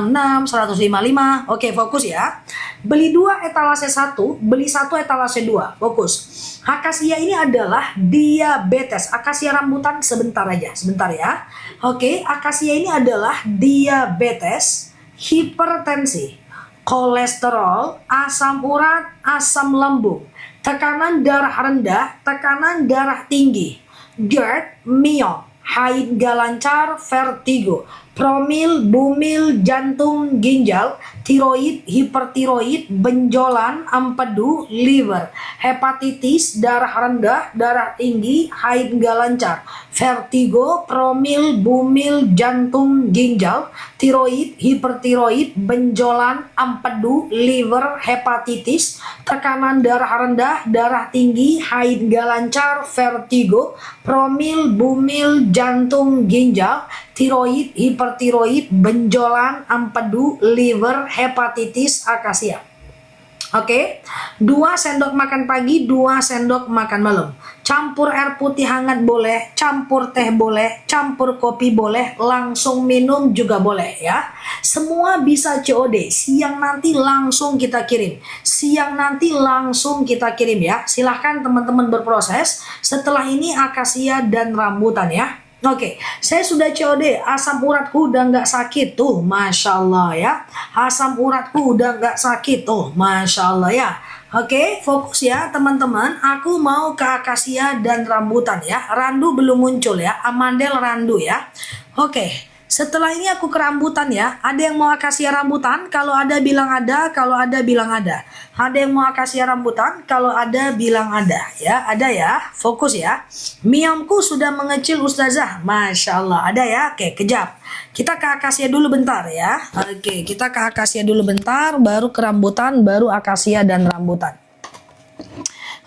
155. Oke, fokus ya. Beli 2 etalase 1, beli 1 etalase 2. Fokus. Akasia ini adalah diabetes. Akasia rambutan sebentar ya. Oke, akasia ini adalah diabetes, hipertensi, kolesterol, asam urat, asam lambung, tekanan darah rendah, tekanan darah tinggi, GERD, myom, haid gak lancar, vertigo, promil, bumil, jantung, ginjal, tiroid, hipertiroid, benjolan, empedu, liver, hepatitis, darah rendah, darah tinggi, haid gak lancar, vertigo, promil, bumil, jantung, ginjal, tiroid, hipertiroid, benjolan, empedu, liver, hepatitis, tekanan darah rendah, darah tinggi, haid gak lancar, vertigo, promil, bumil, jantung, ginjal, tiroid, hipertiroid, benjolan, empedu, liver, hepatitis, akasia. Oke, 2 sendok makan pagi, 2 sendok makan malam. Campur air putih hangat boleh, campur teh boleh, campur kopi boleh, langsung minum juga boleh ya. Semua bisa COD, siang nanti langsung kita kirim. Ya. Silahkan teman-teman berproses. Setelah ini akasia dan rambutan ya. Oke, saya sudah COD, asam uratku udah nggak sakit tuh, Masya Allah ya. Asam uratku udah nggak sakit tuh, Masya Allah ya. Oke, fokus ya teman-teman. Aku mau ke akasia dan rambutan ya. Randu belum muncul ya, amandel randu ya. Oke. Setelah ini aku ke rambutan ya. Ada yang mau akasia rambutan? Kalau ada bilang ada, kalau ada bilang ada. Ada yang mau akasia rambutan? Kalau ada bilang ada ya. Ada ya. Fokus ya. Myomku sudah mengecil Ustazah. Masya Allah. Ada ya. Oke, kejap. Kita ke akasia dulu bentar ya. Oke, kita ke akasia dulu bentar, baru ke rambutan, baru akasia dan rambutan.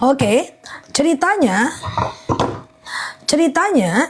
Oke, ceritanya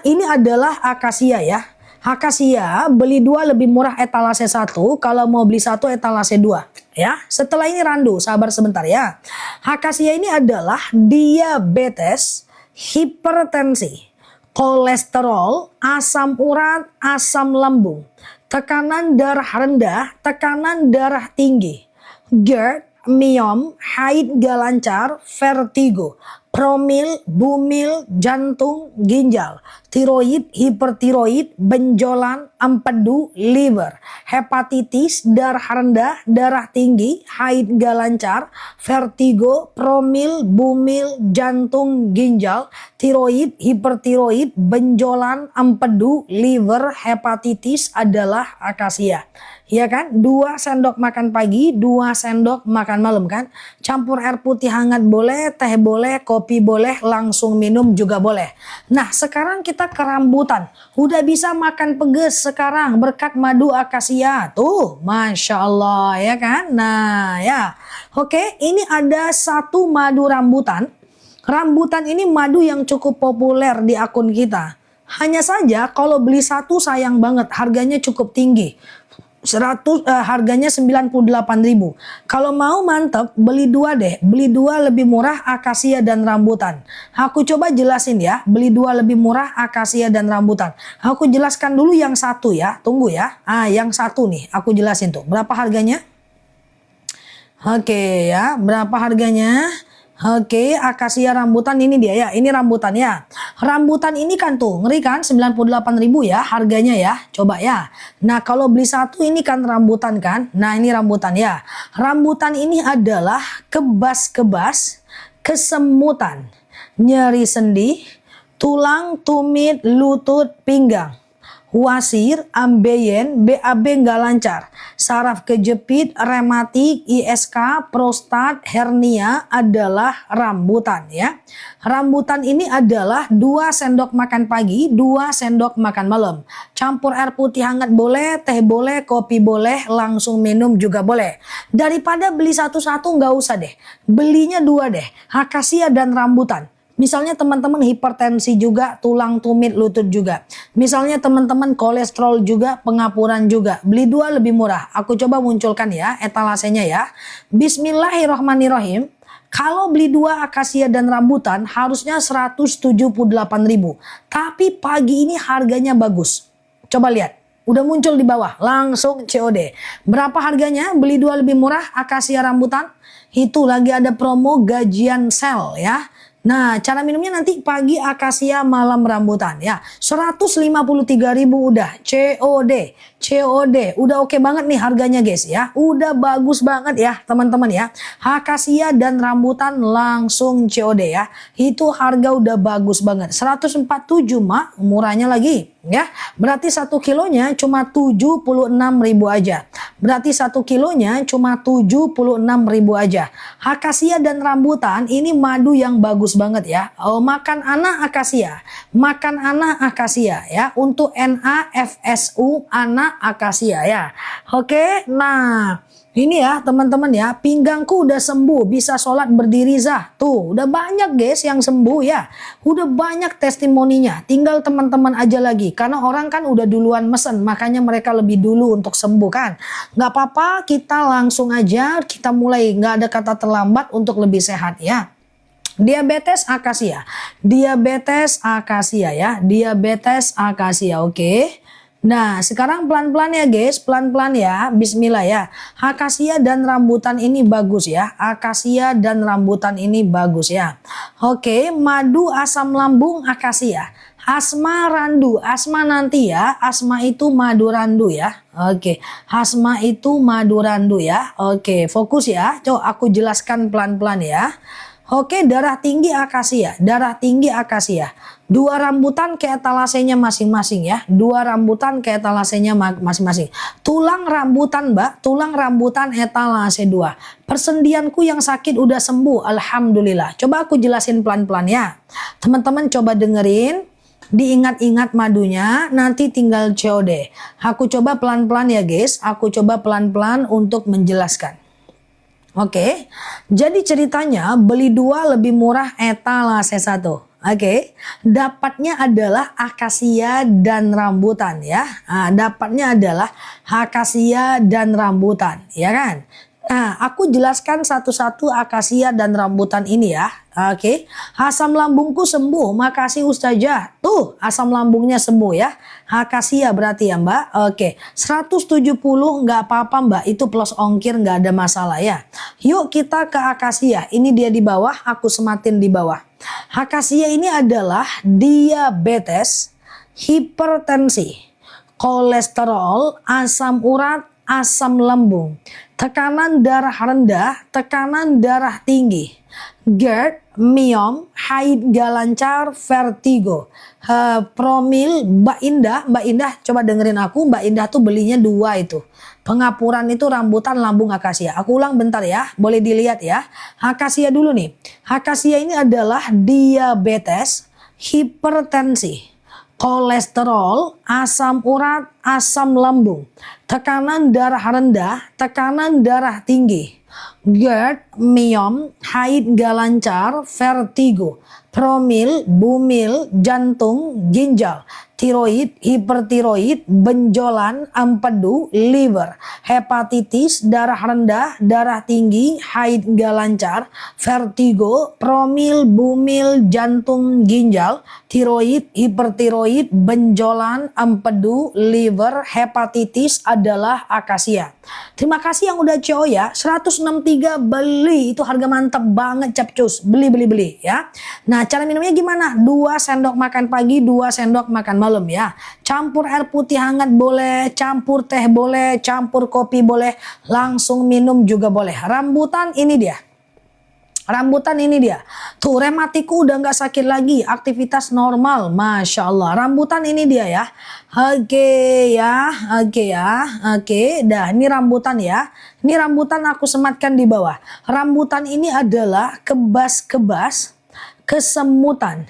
ini adalah akasia ya. Akasia beli 2 lebih murah etalase 1, kalau mau beli 1 etalase 2 ya. Setelah ini randu, sabar sebentar ya. Akasia ini adalah diabetes, hipertensi, kolesterol, asam urat, asam lambung, tekanan darah rendah, tekanan darah tinggi, GERD, myom, haid gak lancar, vertigo, promil, bumil, jantung, ginjal, tiroid, hipertiroid, benjolan, empedu, liver, hepatitis, darah rendah, darah tinggi, haid gak lancar, vertigo, promil, bumil, jantung, ginjal, tiroid, hipertiroid, benjolan, empedu, liver, hepatitis adalah akasia. Ya kan? 2 sendok makan pagi, 2 sendok makan malam kan? Campur air putih hangat boleh, teh boleh, kopi boleh, langsung minum juga boleh. Nah, sekarang kita ke rambutan. Udah bisa makan peges sekarang berkat madu akasia. Tuh, Masya Allah ya kan? Nah, ya. Oke, ini ada 1 madu rambutan. Rambutan ini madu yang cukup populer di akun kita. Hanya saja kalau beli 1 sayang banget, harganya cukup tinggi. Harganya 98.000. Kalau mau mantep beli 2 deh. Beli 2 lebih murah akasia dan rambutan. Aku coba jelasin ya. Beli 2 lebih murah akasia dan rambutan. Aku jelaskan dulu yang 1 ya. Tunggu ya. Yang 1 nih aku jelasin tuh. Berapa harganya? Oke ya. Berapa harganya? Oke, akasia rambutan ini dia ya. Ini rambutan ya. Rambutan ini kan tuh, ngeri kan, 98.000 ya harganya ya. Coba ya. Nah, kalau beli 1 ini kan rambutan kan. Nah, ini rambutan ya. Rambutan ini adalah kebas-kebas, kesemutan, nyeri sendi, tulang, tumit, lutut, pinggang, wasir, ambeien, BAB nggak lancar, saraf kejepit, rematik, ISK, prostat, hernia adalah rambutan ya. Rambutan ini adalah 2 sendok makan pagi, 2 sendok makan malam. Campur air putih hangat boleh, teh boleh, kopi boleh, langsung minum juga boleh. Daripada beli satu-satu nggak usah deh, belinya 2 deh, akasia dan rambutan. Misalnya teman-teman hipertensi juga, tulang tumit lutut juga. Misalnya teman-teman kolesterol juga, pengapuran juga. Beli 2 lebih murah. Aku coba munculkan ya etalasenya ya. Bismillahirrahmanirrahim. Kalau beli 2 akasia dan rambutan harusnya 178.000. Tapi pagi ini harganya bagus. Coba lihat. Udah muncul di bawah. Langsung COD. Berapa harganya? Beli 2 lebih murah akasia rambutan. Itu lagi ada promo gajian sel ya. Nah, cara minumnya nanti pagi akasia, malam rambutan ya. 153.000 udah COD. COD. Udah oke banget nih harganya guys ya. Udah bagus banget ya teman-teman ya. Akasia dan rambutan langsung COD ya. Itu harga udah bagus banget. 147 mak, murahnya lagi ya. Berarti 1 kilonya cuma 76.000 aja. Berarti 1 kilonya cuma 76.000 aja. Akasia dan rambutan ini madu yang bagus banget ya. Oh, makan anak akasia. Makan anak akasia ya. Untuk NAFSU anak akasia ya. Oke, nah ini ya teman-teman ya, pinggangku udah sembuh, bisa sholat berdiri zah. Tuh, udah banyak guys yang sembuh ya. Udah banyak testimoninya, tinggal teman-teman aja lagi. Karena orang kan udah duluan mesen, makanya mereka lebih dulu untuk sembuh kan. Nggak apa-apa, kita langsung aja, kita mulai, nggak ada kata terlambat untuk lebih sehat ya. Diabetes akasia, diabetes akasia ya, diabetes akasia, oke. Nah, sekarang pelan-pelan ya guys, pelan-pelan ya, bismillah ya. Akasia dan rambutan ini bagus ya, akasia dan rambutan ini bagus ya. Oke, madu asam lambung akasia. Asma randu, asma nanti ya, asma itu madu randu ya. Oke, asma itu madu randu ya. Oke, fokus ya, coba aku jelaskan pelan-pelan ya. Oke, darah tinggi akasia, darah tinggi akasia. 2 rambutan ke etalasenya masing-masing ya. 2 rambutan ke etalasenya masing-masing. Tulang rambutan mbak, tulang rambutan etalase 2. Persendianku yang sakit udah sembuh, alhamdulillah. Coba aku jelasin pelan-pelan ya. Teman-teman coba dengerin. Diingat-ingat madunya, nanti tinggal COD. Aku coba pelan-pelan ya guys, aku coba pelan-pelan untuk menjelaskan. Oke, jadi ceritanya beli 2 lebih murah etalase 1. Oke, dapatnya adalah akasia dan rambutan ya. Nah, dapatnya adalah akasia dan rambutan, ya kan? Nah, aku jelaskan satu-satu akasia dan rambutan ini ya. Oke, asam lambungku sembuh, makasih Ustazah. Tuh, asam lambungnya sembuh ya. Akasia berarti ya mbak. Oke, 170 nggak apa-apa mbak, itu plus ongkir nggak ada masalah ya. Yuk kita ke akasia, ini dia di bawah, aku sematin di bawah. Akasia ini adalah diabetes, hipertensi, kolesterol, asam urat, asam lambung, tekanan darah rendah, tekanan darah tinggi, GERD, miom, haid gak lancar, vertigo, promil. Mbak Indah coba dengerin aku, Mbak Indah tuh belinya 2 itu. Pengapuran itu rambutan lambung akasia. Aku ulang bentar ya, boleh dilihat ya. Akasia dulu nih. Akasia ini adalah diabetes, hipertensi, kolesterol, asam urat, asam lambung, tekanan darah rendah, tekanan darah tinggi, GERD, miom, haid gak lancar, vertigo, promil, bumil, jantung, ginjal, tiroid, hipertiroid, benjolan, empedu, liver, hepatitis, darah rendah, darah tinggi, haid gak lancar, vertigo, promil, bumil, jantung, ginjal, tiroid, hipertiroid, benjolan, empedu, liver, hepatitis adalah akasia. Terima kasih yang udah CO ya. 163 beli, itu harga mantap banget capcus. Beli ya. Nah, cara minumnya gimana? 2 sendok makan pagi, 2 sendok makan malam ya. Campur air putih hangat boleh, campur teh boleh, campur kopi boleh, langsung minum juga boleh. Rambutan ini dia. Rambutan ini dia. Tuh rematiku udah nggak sakit lagi. Aktivitas normal. Masya Allah. Rambutan ini dia ya. Oke ya. Oke ya. Oke. Dah ini rambutan ya. Ini rambutan aku sematkan di bawah. Rambutan ini adalah kebas-kebas, kesemutan,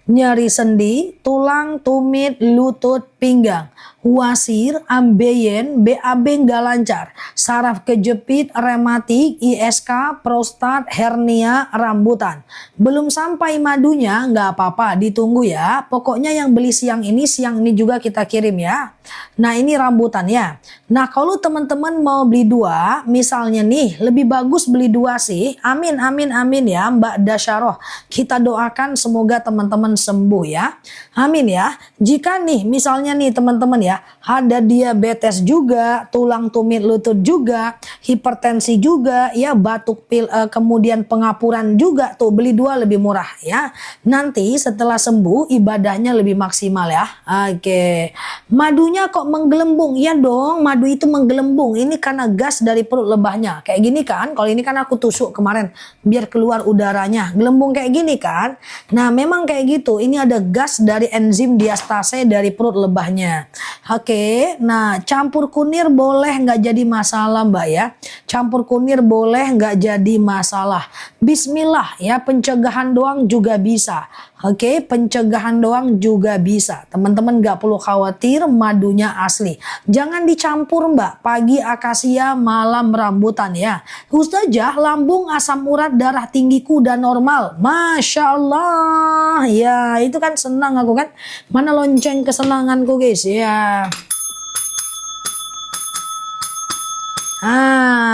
nyeri sendi, tulang, tumit, lutut, pinggang, wasir, ambeien, BAB nggak lancar, saraf kejepit, rematik, ISK, prostat, hernia, rambutan. Belum sampai madunya, nggak apa-apa, ditunggu ya. Pokoknya yang beli siang ini juga kita kirim ya. Nah ini rambutan ya. Nah kalau teman-teman mau beli dua, misalnya nih lebih bagus beli dua sih. Amin, amin, amin ya Mbak Dasyaroh. Kita doakan semoga teman-teman sembuh ya. Amin ya. Jika nih misalnya nih teman-teman ya, ada diabetes juga, tulang tumit lutut juga, hipertensi juga ya, batuk kemudian pengapuran juga, tuh beli dua lebih murah ya. Nanti setelah sembuh ibadahnya lebih maksimal ya. Oke. Madunya kok menggelembung? Ya dong, madu itu menggelembung. Ini karena gas dari perut lebahnya. Kayak gini kan? Kalau ini kan aku tusuk kemarin biar keluar udaranya. Gelembung kayak gini kan? Nah, memang kayak gitu. Ini ada gas dari enzim diastase dari perut lebahnya. Oke, nah campur kunir boleh nggak jadi masalah Mbak ya. Campur kunir boleh nggak jadi masalah. Bismillah ya, pencegahan doang juga bisa. Oke, pencegahan doang juga bisa. Teman-teman nggak perlu khawatir, madunya asli. Jangan dicampur Mbak, pagi akasia, malam rambutan ya. Ustazah, lambung, asam urat, darah tinggiku udah normal. Masya Allah. Ya, itu kan senang aku kan. Mana lonceng kesenanganku guys ya.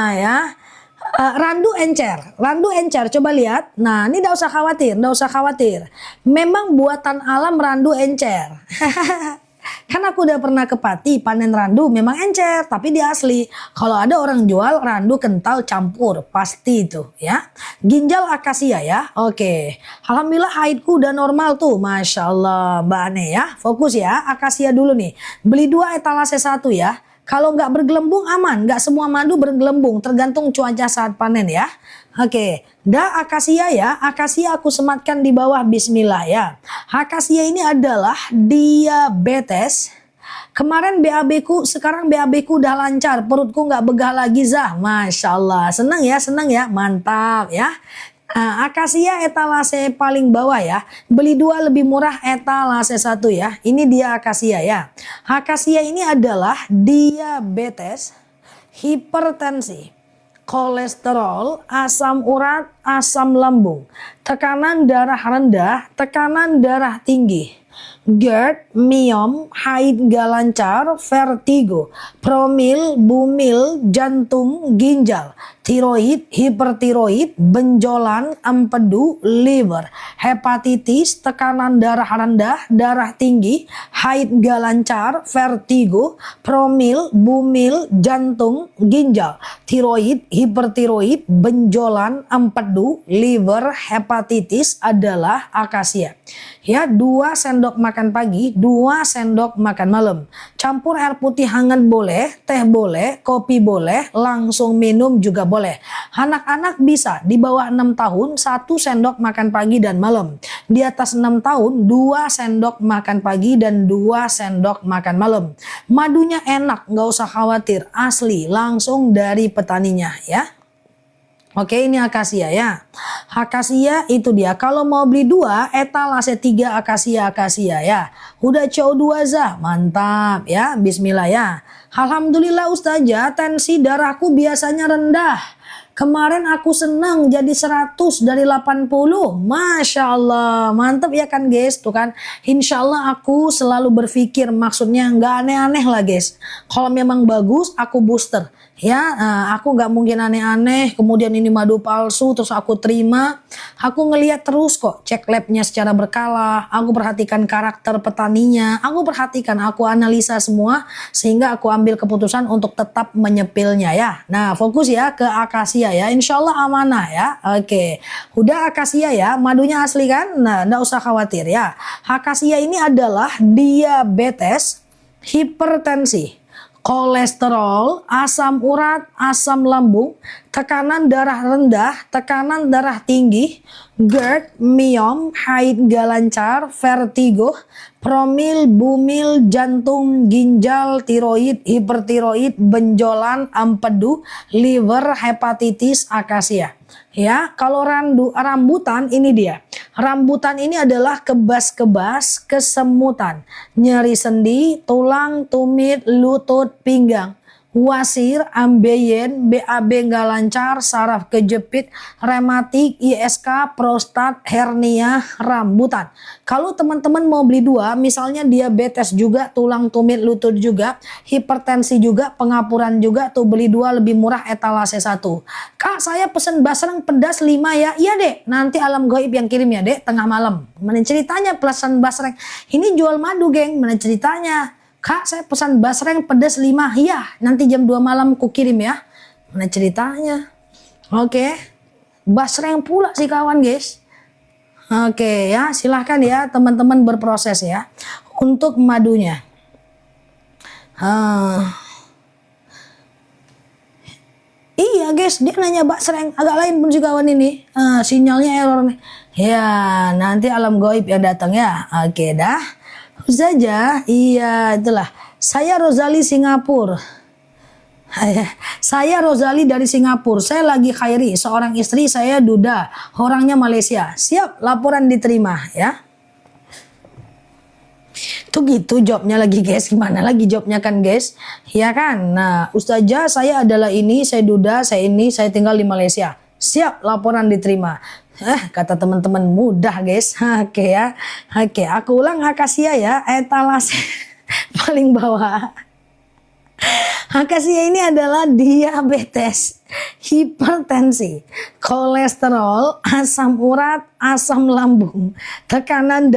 Ya. Randu encer, coba lihat. Nah, ini tidak usah khawatir. Memang buatan alam randu encer. Kan aku udah pernah ke Pati panen randu, memang encer, tapi dia asli. Kalau ada orang jual randu kental campur, pasti itu ya. Ginjal akasia ya, oke. Alhamdulillah haidku udah normal tuh, Masya Allah Mbak Ane ya. Fokus ya, akasia dulu nih. Beli 2 etalase 1 ya. Kalau nggak bergelembung aman, nggak semua madu bergelembung, tergantung cuaca saat panen ya. Oke, dah akasia ya, akasia aku sematkan di bawah bismillah ya. Akasia ini adalah diabetes. Kemarin BAB ku, sekarang BAB ku udah lancar, perutku nggak begah lagi Zah. Masya Allah, senang ya, mantap ya. Akasia etalase paling bawah ya. Beli 2 lebih murah etalase 1 ya. Ini dia akasia ya. Akasia ini adalah diabetes, hipertensi, kolesterol, asam urat, asam lambung, tekanan darah rendah, tekanan darah tinggi, GERD, miom, haid gak lancar, vertigo, promil, bumil, jantung, ginjal, tiroid, hipertiroid, benjolan, empedu, liver, hepatitis, tekanan darah rendah, darah tinggi, haid gak lancar, vertigo, promil, bumil, jantung, ginjal, tiroid, hipertiroid, benjolan, empedu, liver, hepatitis adalah akasia. Ya, 2 sendok makan pagi, 2 sendok makan malam. Campur air putih hangat boleh, teh boleh, kopi boleh, langsung minum juga boleh. Anak-anak bisa di bawah 6 tahun 1 sendok makan pagi dan malam. Di atas 6 tahun 2 sendok makan pagi dan 2 sendok makan malam. Madunya enak, nggak usah khawatir, asli, langsung dari petaninya ya. Oke, ini akasia ya. Akasia itu dia. Kalau mau beli 2, etalase 3 akasia ya. Udah CO2 Zah, mantap ya. Bismillah ya. Alhamdulillah Ustazah, tensi darahku biasanya rendah. Kemarin aku senang jadi 100 dari 80. Masya Allah, mantap ya kan guys. Tuh kan, insya Allah aku selalu berpikir, maksudnya nggak aneh-aneh lah guys. Kalau memang bagus, aku booster. Ya, aku nggak mungkin aneh-aneh. Kemudian ini madu palsu, terus aku terima. Aku ngeliat terus kok, cek labnya secara berkala. Aku perhatikan karakter petaninya. Aku perhatikan, aku analisa semua. Sehingga aku ambil keputusan untuk tetap menyepilnya ya. Nah, fokus ya ke akasia ya. Insya Allah amanah ya. Oke, udah akasia ya. Madunya asli kan? Nah, nggak usah khawatir ya. Akasia ini adalah diabetes, hipertensi, kolesterol, asam urat, asam lambung, tekanan darah rendah, tekanan darah tinggi, GERD, miom, haid gak lancar, vertigo, promil, bumil, jantung, ginjal, tiroid, hipertiroid, benjolan, empedu, liver, hepatitis, akasia. Ya, kalau rambutan ini dia. Rambutan ini adalah kebas-kebas, kesemutan, nyeri sendi, tulang, tumit, lutut, pinggang, wasir, ambeien, BAB nggak lancar, saraf kejepit, rematik, ISK, prostat, hernia, rambutan. Kalau teman-teman mau beli dua, misalnya diabetes juga, tulang, tumit, lutut juga, hipertensi juga, pengapuran juga, tuh beli dua lebih murah etalase 1. Kak, saya pesen basreng pedas 5 ya. Iya dek, nanti alam gaib yang kirim ya dek, tengah malam. Mana ceritanya pesan basreng? Ini jual madu geng, mana ceritanya? Kak, saya pesan basreng pedas 5. Iya, nanti jam 2 malam ku kirim ya. Mana ceritanya? Oke. Basreng pula sih kawan guys. Oke ya, silahkan ya teman-teman berproses ya. Untuk madunya. Iya guys, dia nanya basreng. Agak lain pun si kawan ini. Sinyalnya error nih. Ya, nanti alam gaib yang datang ya. Oke dah. Saja, iya itulah. Saya Rozali Singapura. Saya Rozali dari Singapura. Saya lagi Khairi, seorang istri saya Duda, orangnya Malaysia. Siap, laporan diterima ya. Tuh gitu jawabnya lagi guys. Gimana lagi jawabnya kan guys? Ya kan. Nah, Ustazah saya adalah ini, saya Duda, saya ini, saya tinggal di Malaysia. Siap, laporan diterima. Kata teman-teman mudah guys. Oke ya. Oke, aku ulang akasia ya. Etalase paling bawah. Akasia ini adalah diabetes, hipertensi, kolesterol, asam urat, asam lambung, tekanan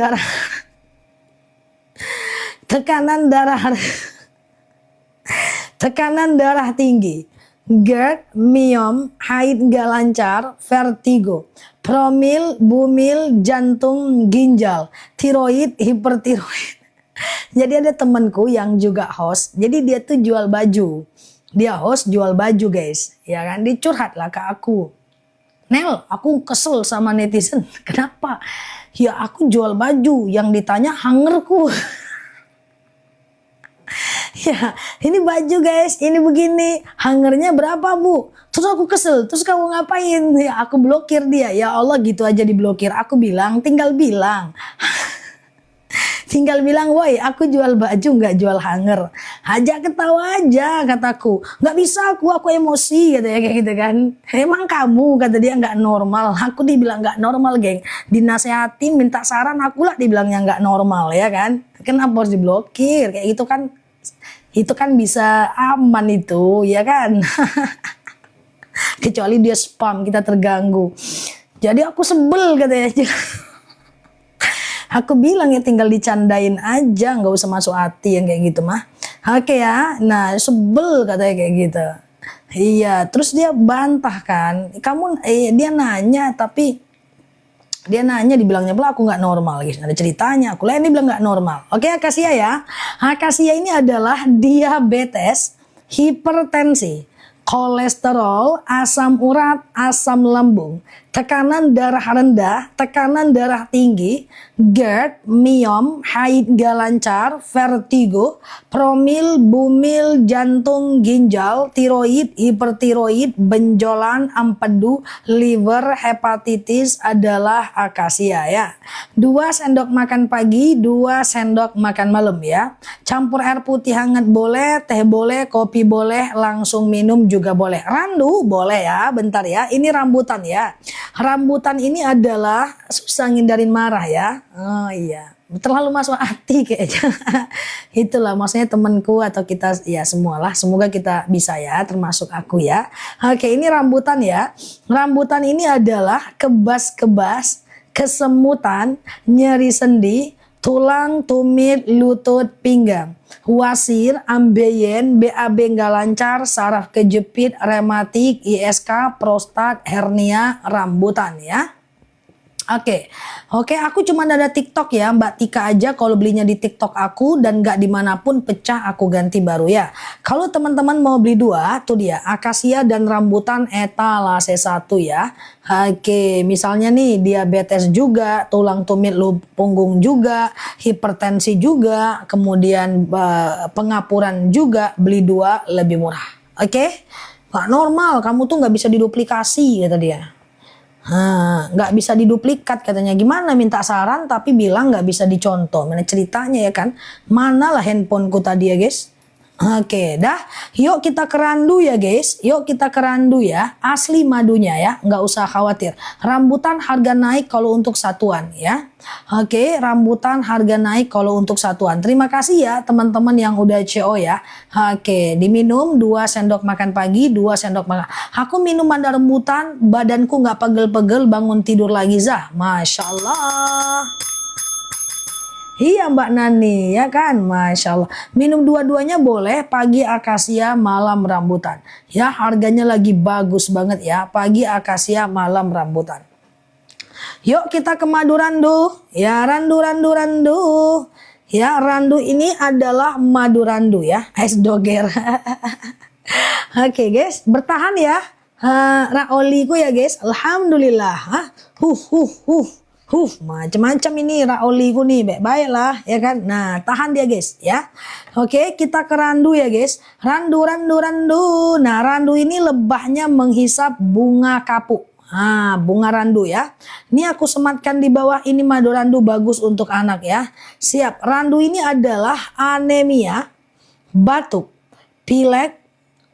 darah tinggi, GERD, miom, haid gak lancar, vertigo, promil, bumil, jantung, ginjal, tiroid, hipertiroid. Jadi ada temanku yang juga host. Jadi dia tuh jual baju. Dia host jual baju guys. Ya kan, dicurhat lah ke aku. Nel, aku kesel sama netizen. Kenapa? Ya aku jual baju. Yang ditanya hangerku. Ya, ini baju guys. Ini begini. Hangernya berapa bu? Terus aku kesel. Terus kamu ngapain? Ya aku blokir dia. Ya Allah gitu aja diblokir. Aku bilang, tinggal bilang. Tinggal bilang, woi aku jual baju nggak jual hanger. Ajak ketawa aja kataku. Nggak bisa aku emosi katanya kayak gitu kan. Emang kamu kata dia nggak normal. Aku dibilang nggak normal geng. Dinasehatin minta saran aku lah dibilangnya nggak normal ya kan. Kenapa harus diblokir kayak gitu kan. Itu kan bisa aman itu ya kan. Kecuali dia spam kita terganggu. Jadi aku sebel katanya. Aku bilang ya tinggal dicandain aja, nggak usah masuk hati yang kayak gitu mah. Oke ya, nah sebel katanya kayak gitu. Iya, terus dia bantah kan. Dia nanya tapi dia nanya dibilangnya pula aku nggak normal guys. Ada ceritanya. Aku lain dia bilang nggak normal. Oke, akasia ya. Akasia ini adalah diabetes, hipertensi, kolesterol, asam urat, asam lambung, tekanan darah rendah, tekanan darah tinggi, GERD, miom, haid gak lancar, vertigo, promil, bumil, jantung, ginjal, tiroid, hipertiroid, benjolan, empedu, liver, hepatitis adalah akasia ya. 2 sendok makan pagi, 2 sendok makan malam ya. Campur air putih hangat boleh, teh boleh, kopi boleh, langsung minum juga boleh. Randu boleh ya, bentar ya. Ini rambutan ya. Rambutan ini adalah susah ngindarin marah ya. Oh iya, terlalu masuk hati kayaknya. Itulah maksudnya temanku atau kita ya semualah. Semoga kita bisa ya, termasuk aku ya. Oke, ini rambutan ya. Rambutan ini adalah kebas-kebas, kesemutan, nyeri sendi, tulang, tumit, lutut, pinggang, wasir, ambeien, BAB nggak lancar, saraf kejepit, rematik, ISK, prostat, hernia, rambutan ya. Oke, aku cuma ada TikTok ya, Mbak Tika aja kalau belinya di TikTok aku dan nggak dimanapun pecah aku ganti baru ya. Kalau teman-teman mau beli dua, tuh dia akasia dan rambutan etalase 1 ya. Oke, misalnya nih diabetes juga, tulang tumit punggung juga, hipertensi juga, kemudian pengapuran juga, beli dua lebih murah. Oke, nggak normal, kamu tuh nggak bisa diduplikasi kata dia. Nggak bisa diduplikat katanya. Gimana minta saran tapi bilang nggak bisa dicontoh. Mana ceritanya ya kan? Manalah handphoneku tadi ya guys. Oke, dah. Yuk kita ke randu ya guys. Yuk kita ke randu ya. Asli madunya ya. Nggak usah khawatir. Rambutan harga naik kalau untuk satuan ya. Oke, rambutan harga naik kalau untuk satuan. Terima kasih ya teman-teman yang udah CO ya. Oke, diminum 2 sendok makan pagi, 2 sendok makan. Aku minum ada rambutan, badanku nggak pegel-pegel, bangun tidur lagi Zah. Masya Allah. Iya Mbak Nani ya kan, Masya Allah. Minum dua-duanya boleh, pagi akasia, malam rambutan. Ya harganya lagi bagus banget ya, pagi akasia, malam rambutan. Yuk kita ke madu randu. Ya randu. Ya randu ini adalah madu randu ya, es doger. Oke guys, bertahan ya. Raoliku ya guys, alhamdulillah. Macam-macam ini raoliku nih, baiklah ya kan. Nah, tahan dia guys ya. Oke, kita ke randu ya guys. Randu. Nah, randu ini lebahnya menghisap bunga kapuk. Bunga randu ya. Ini aku sematkan di bawah, ini madu randu bagus untuk anak ya. Siap. Randu ini adalah anemia, batuk, pilek,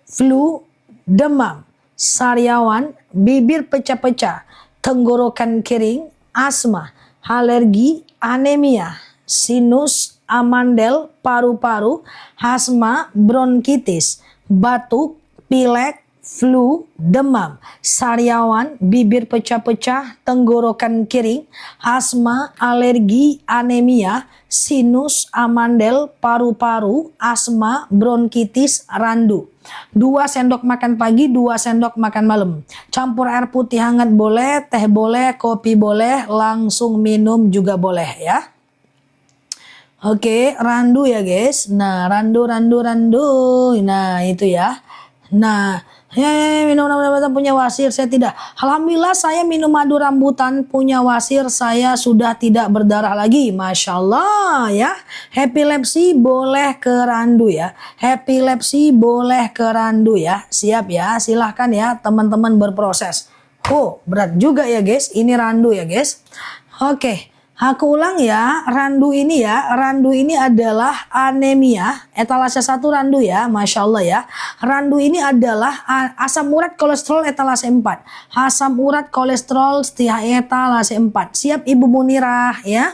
flu, demam, sariawan, bibir pecah-pecah, tenggorokan kering, asma, alergi, anemia, sinus, amandel, paru-paru, asma, bronkitis, batuk, pilek, flu, demam, sariawan, bibir pecah-pecah, tenggorokan kering, asma, alergi, anemia, sinus, amandel, paru-paru, asma, bronkitis, randu. 2 sendok makan pagi, 2 sendok makan malam. Campur air putih hangat boleh, teh boleh, kopi boleh, langsung minum juga boleh ya. Oke, randu ya guys. Nah, randu. Nah, itu ya. Nah, minum rambutan punya wasir, saya tidak. Alhamdulillah saya minum madu rambutan punya wasir, saya sudah tidak berdarah lagi. Masya Allah ya. Epilepsi boleh ke randu ya. Epilepsi boleh ke randu ya. Siap ya, silahkan ya teman-teman berproses. Berat juga ya guys, ini randu ya guys. Oke. Aku ulang ya, randu ini adalah anemia, etalase 1 randu ya, Masya Allah ya. Randu ini adalah asam urat kolesterol etalase 4, asam urat kolesterol etalase 4. Siap Ibu Munirah ya.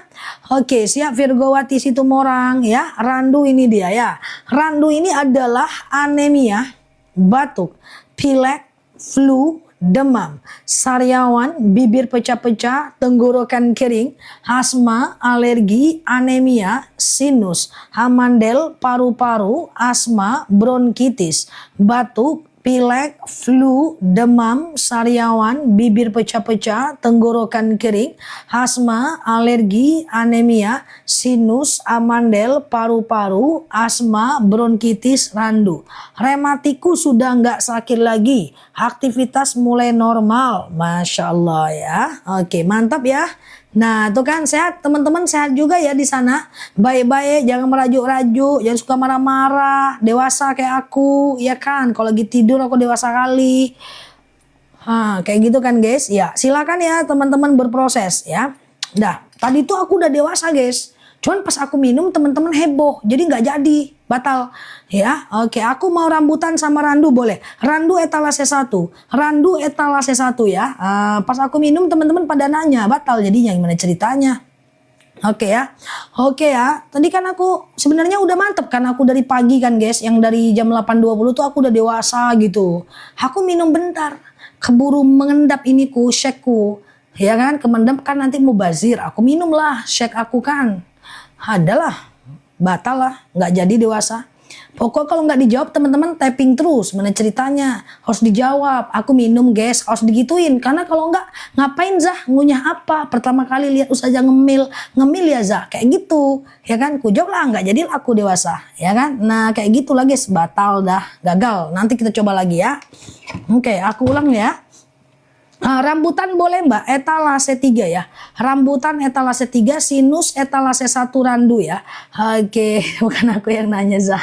Oke, siap Virgowati Situmorang ya. Randu ini dia ya. Randu ini adalah anemia, batuk, pilek, flu, demam, sariawan, bibir pecah-pecah, tenggorokan kering, asma, alergi, anemia, sinus, amandel, paru-paru, asma, bronkitis, batuk, pilek, flu, demam, sariawan, bibir pecah-pecah, tenggorokan kering, asma, alergi, anemia, sinus, amandel, paru-paru, asma, bronkitis, randu. Rematiku sudah nggak sakit lagi, aktivitas mulai normal, Masya Allah ya. Oke, mantap ya. Nah, tuh kan sehat, teman-teman sehat juga ya di sana. Baik-baik, jangan merajuk-rajuk, jangan suka marah-marah, dewasa kayak aku, ya kan? Kalau lagi tidur aku dewasa kali. Kayak gitu kan guys. Ya, silakan ya teman-teman berproses ya. Dah, tadi tuh aku udah dewasa guys. Cuman pas aku minum teman-teman heboh, jadi nggak jadi, batal. Ya, oke, aku mau rambutan sama randu boleh. Randu etalase 1 ya. Pas aku minum teman-teman pada nanya, batal jadinya, gimana ceritanya? Oke ya. Tadi kan aku sebenarnya udah mantep kan, aku dari pagi kan guys, yang dari jam 8.20 tuh aku udah dewasa gitu. Aku minum bentar, keburu mengendap iniku, shakeku. Ya kan, kemendap kan nanti mubazir. Aku minum lah shake aku kan. Adalah batal lah, nggak jadi dewasa. Pokok kalau nggak dijawab teman-teman tapping terus. Mana ceritanya? Harus dijawab. Aku minum guys, harus digituin. Karena kalau nggak, ngapain Zah? Ngunyah apa? Pertama kali lihat Ustazah ngemil. Ngemil ya Zah? Kayak gitu. Ya kan? Ku jawab lah, nggak jadi aku dewasa. Ya kan? Nah kayak gitu lah guys. Batal dah. Gagal. Nanti kita coba lagi ya. Oke, aku ulang ya. Rambutan boleh mbak, etalase 3 ya. Rambutan etalase 3, sinus etalase 1 randu ya. Oke, bukan aku yang nanya Zah.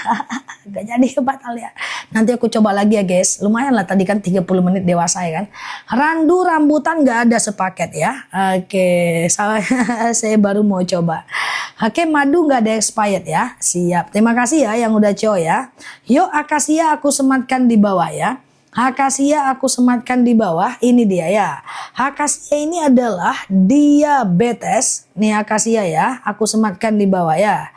Gak jadi batal ya. Nanti aku coba lagi ya guys. Lumayan lah tadi kan 30 menit dewasa ya kan. Randu rambutan gak ada sepaket ya. Oke, saya baru mau coba. Oke, madu gak ada expired ya. Siap, terima kasih ya yang udah coba ya. Yuk akasia aku sematkan di bawah ya. Akasia aku sematkan di bawah, ini dia ya. Akasia ini adalah diabetes. Nih akasia ya, aku sematkan di bawah ya.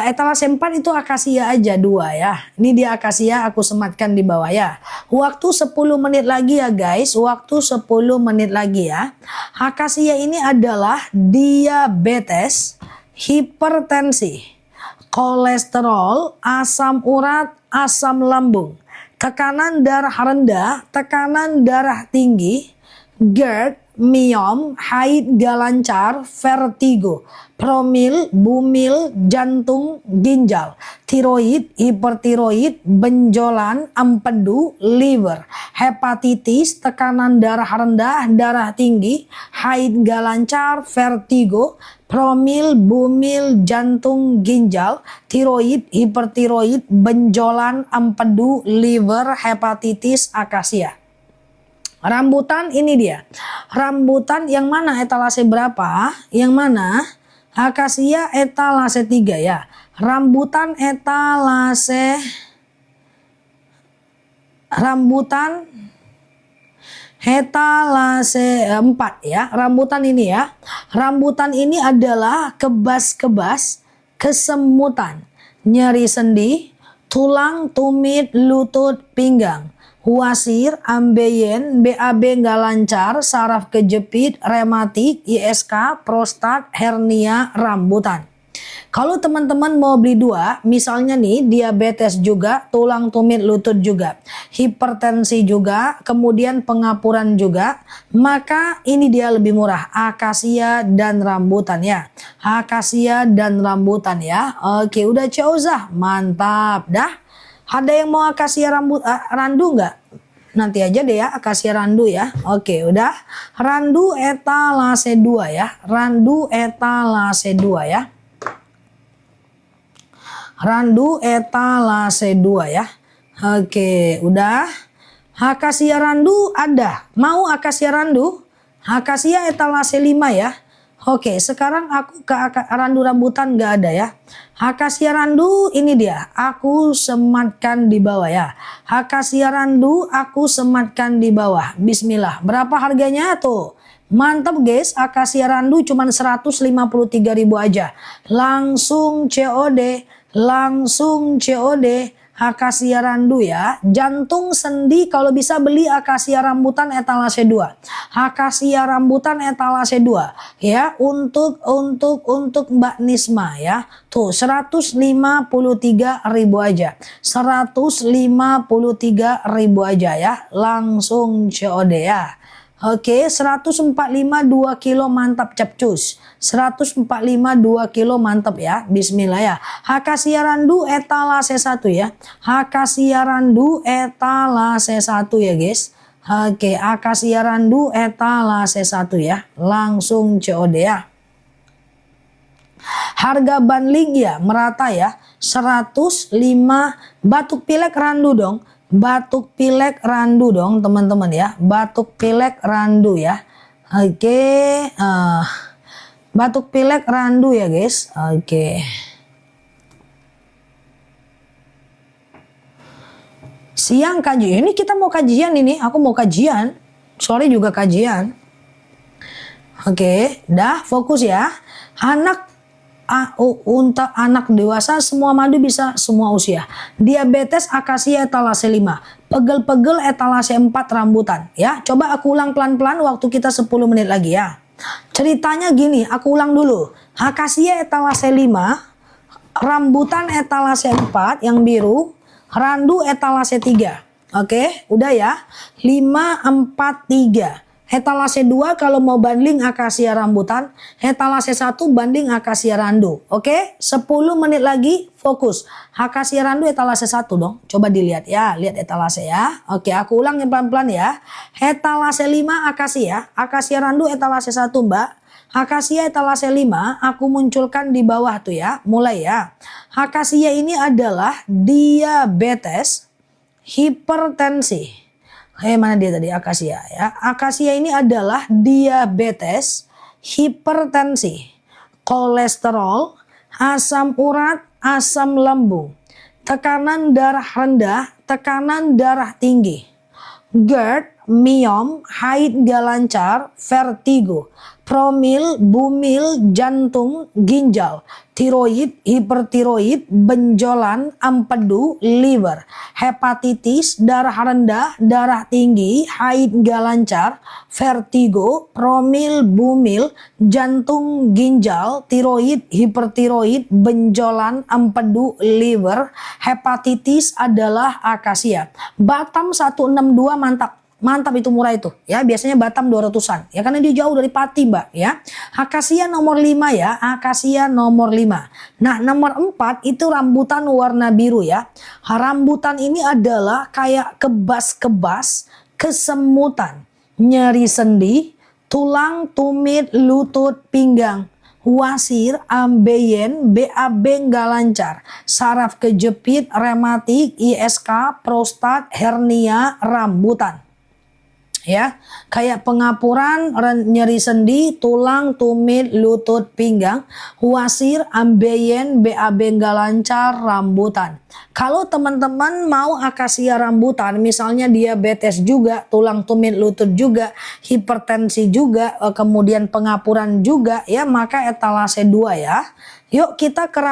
Etalase 4 itu akasia aja 2 ya. Ini dia akasia aku sematkan di bawah ya. Waktu 10 menit lagi ya guys, waktu 10 menit lagi ya. Akasia ini adalah diabetes, hipertensi, kolesterol, asam urat, asam lambung, tekanan darah rendah, tekanan darah tinggi, GERD, miom, haid gak lancar, vertigo, promil, bumil, jantung, ginjal, tiroid, hipertiroid, benjolan, empedu, liver, hepatitis, tekanan darah rendah, darah tinggi, haid gak lancar, vertigo, promil, bumil, jantung, ginjal, tiroid, hipertiroid, benjolan, empedu, liver, hepatitis, akasia. Rambutan ini dia. Rambutan yang mana etalase berapa? Yang mana? Akasia etalase 3 ya. Rambutan etalase 4 ya. Rambutan ini ya. Rambutan ini adalah kebas-kebas, kesemutan, nyeri sendi, tulang, tumit, lutut, pinggang, wasir, ambeien, BAB nggak lancar, saraf kejepit, rematik, ISK, prostat, hernia, rambutan. Kalau teman-teman mau beli 2, misalnya nih diabetes juga, tulang tumit lutut juga, hipertensi juga, kemudian pengapuran juga, maka ini dia lebih murah, akasia dan rambutan ya. Akasia dan rambutan ya. Oke, udah Zah, mantap dah. Ada yang mau akasia randu nggak? Nanti aja deh ya, akasia randu ya. Oke, udah. Randu etalase 2 ya. Randu etalase 2 ya. Randu etalase 2 ya. Oke, udah. Akasia randu ada. Mau akasia randu? Akasia etalase 5 ya. Oke, sekarang aku ke randu rambutan nggak ada ya. Akasia randu ini dia. Aku sematkan di bawah ya. Akasia randu aku sematkan di bawah. Bismillah. Berapa harganya tuh? Mantap guys, akasia randu cuma 153.000 aja. Langsung COD. Langsung COD. Akasia randu ya. Jantung sendi kalau bisa beli akasia rambutan etalase 2. Akasia rambutan etalase 2 ya, untuk Mbak Nisma ya. Tuh 153.000 aja. 153.000 aja ya. Langsung COD ya. Oke, 145 2 kilo mantap capcus. 145 2 kilo mantap ya. Bismillah ya. Akasia randu etalase 1 ya. Akasia randu etalase 1 ya guys. Oke, akasia randu etalase 1 ya. Langsung COD ya. Harga bundling ya merata ya. 105. Batuk pilek randu dong. Batuk pilek randu dong teman-teman ya. Batuk pilek randu ya. Oke. Batuk pilek randu ya guys. Oke. Siang kajian. Ini kita mau kajian ini. Aku mau kajian. Sore juga kajian. Oke. Dah fokus ya. Untuk anak dewasa semua madu bisa semua usia. Diabetes akasia etalase 5. Pegel-pegel etalase 4 rambutan ya. Coba aku ulang pelan-pelan waktu kita 10 menit lagi ya. Ceritanya gini, aku ulang dulu. Akasia etalase 5, Rambutan etalase 4 yang biru, randu etalase 3. Oke, udah ya. 5, 4, 3. Etalase 2 kalau mau banding akasia rambutan, etalase 1 banding akasia randu. Oke, 10 menit lagi fokus. Akasia randu etalase 1 dong. Coba dilihat ya, lihat etalase ya. Oke, aku ulangin pelan-pelan ya. Etalase 5 akasia randu etalase 1 Mbak. Akasia etalase 5 aku munculkan di bawah tuh ya. Mulai ya. Akasia ini adalah diabetes, hipertensi. Mana dia tadi akasia ya. Akasia ini adalah diabetes, hipertensi, kolesterol, asam urat, asam lambung, tekanan darah rendah, tekanan darah tinggi, GERD, miom, haid gak lancar, vertigo, promil, bumil, jantung, ginjal, tiroid, hipertiroid, benjolan, empedu, liver, hepatitis, darah rendah, darah tinggi, haid gak lancar, vertigo, promil, bumil, jantung, ginjal, tiroid, hipertiroid, benjolan, empedu, liver, hepatitis adalah akasia. Batam 162 mantap. Mantap itu murah itu ya, biasanya Batam 200-an ya, karena dia jauh dari Pati Mbak ya. Akasia nomor 5 ya, akasia nomor 5. Nah nomor 4 itu rambutan warna biru ya. Rambutan ini adalah kayak kebas-kebas, kesemutan, nyeri sendi, tulang, tumit, lutut, pinggang, wasir, ambeien, BAB nggak lancar, saraf kejepit, rematik, ISK, prostat, hernia, rambutan. Ya, kayak pengapuran, nyeri sendi, tulang, tumit, lutut, pinggang, wasir, ambeien, BAB nggak lancar, rambutan. Kalau teman-teman mau akasia rambutan, misalnya diabetes juga, tulang, tumit, lutut juga, hipertensi juga, kemudian pengapuran juga, ya maka etalase 2 ya. Yuk kita ke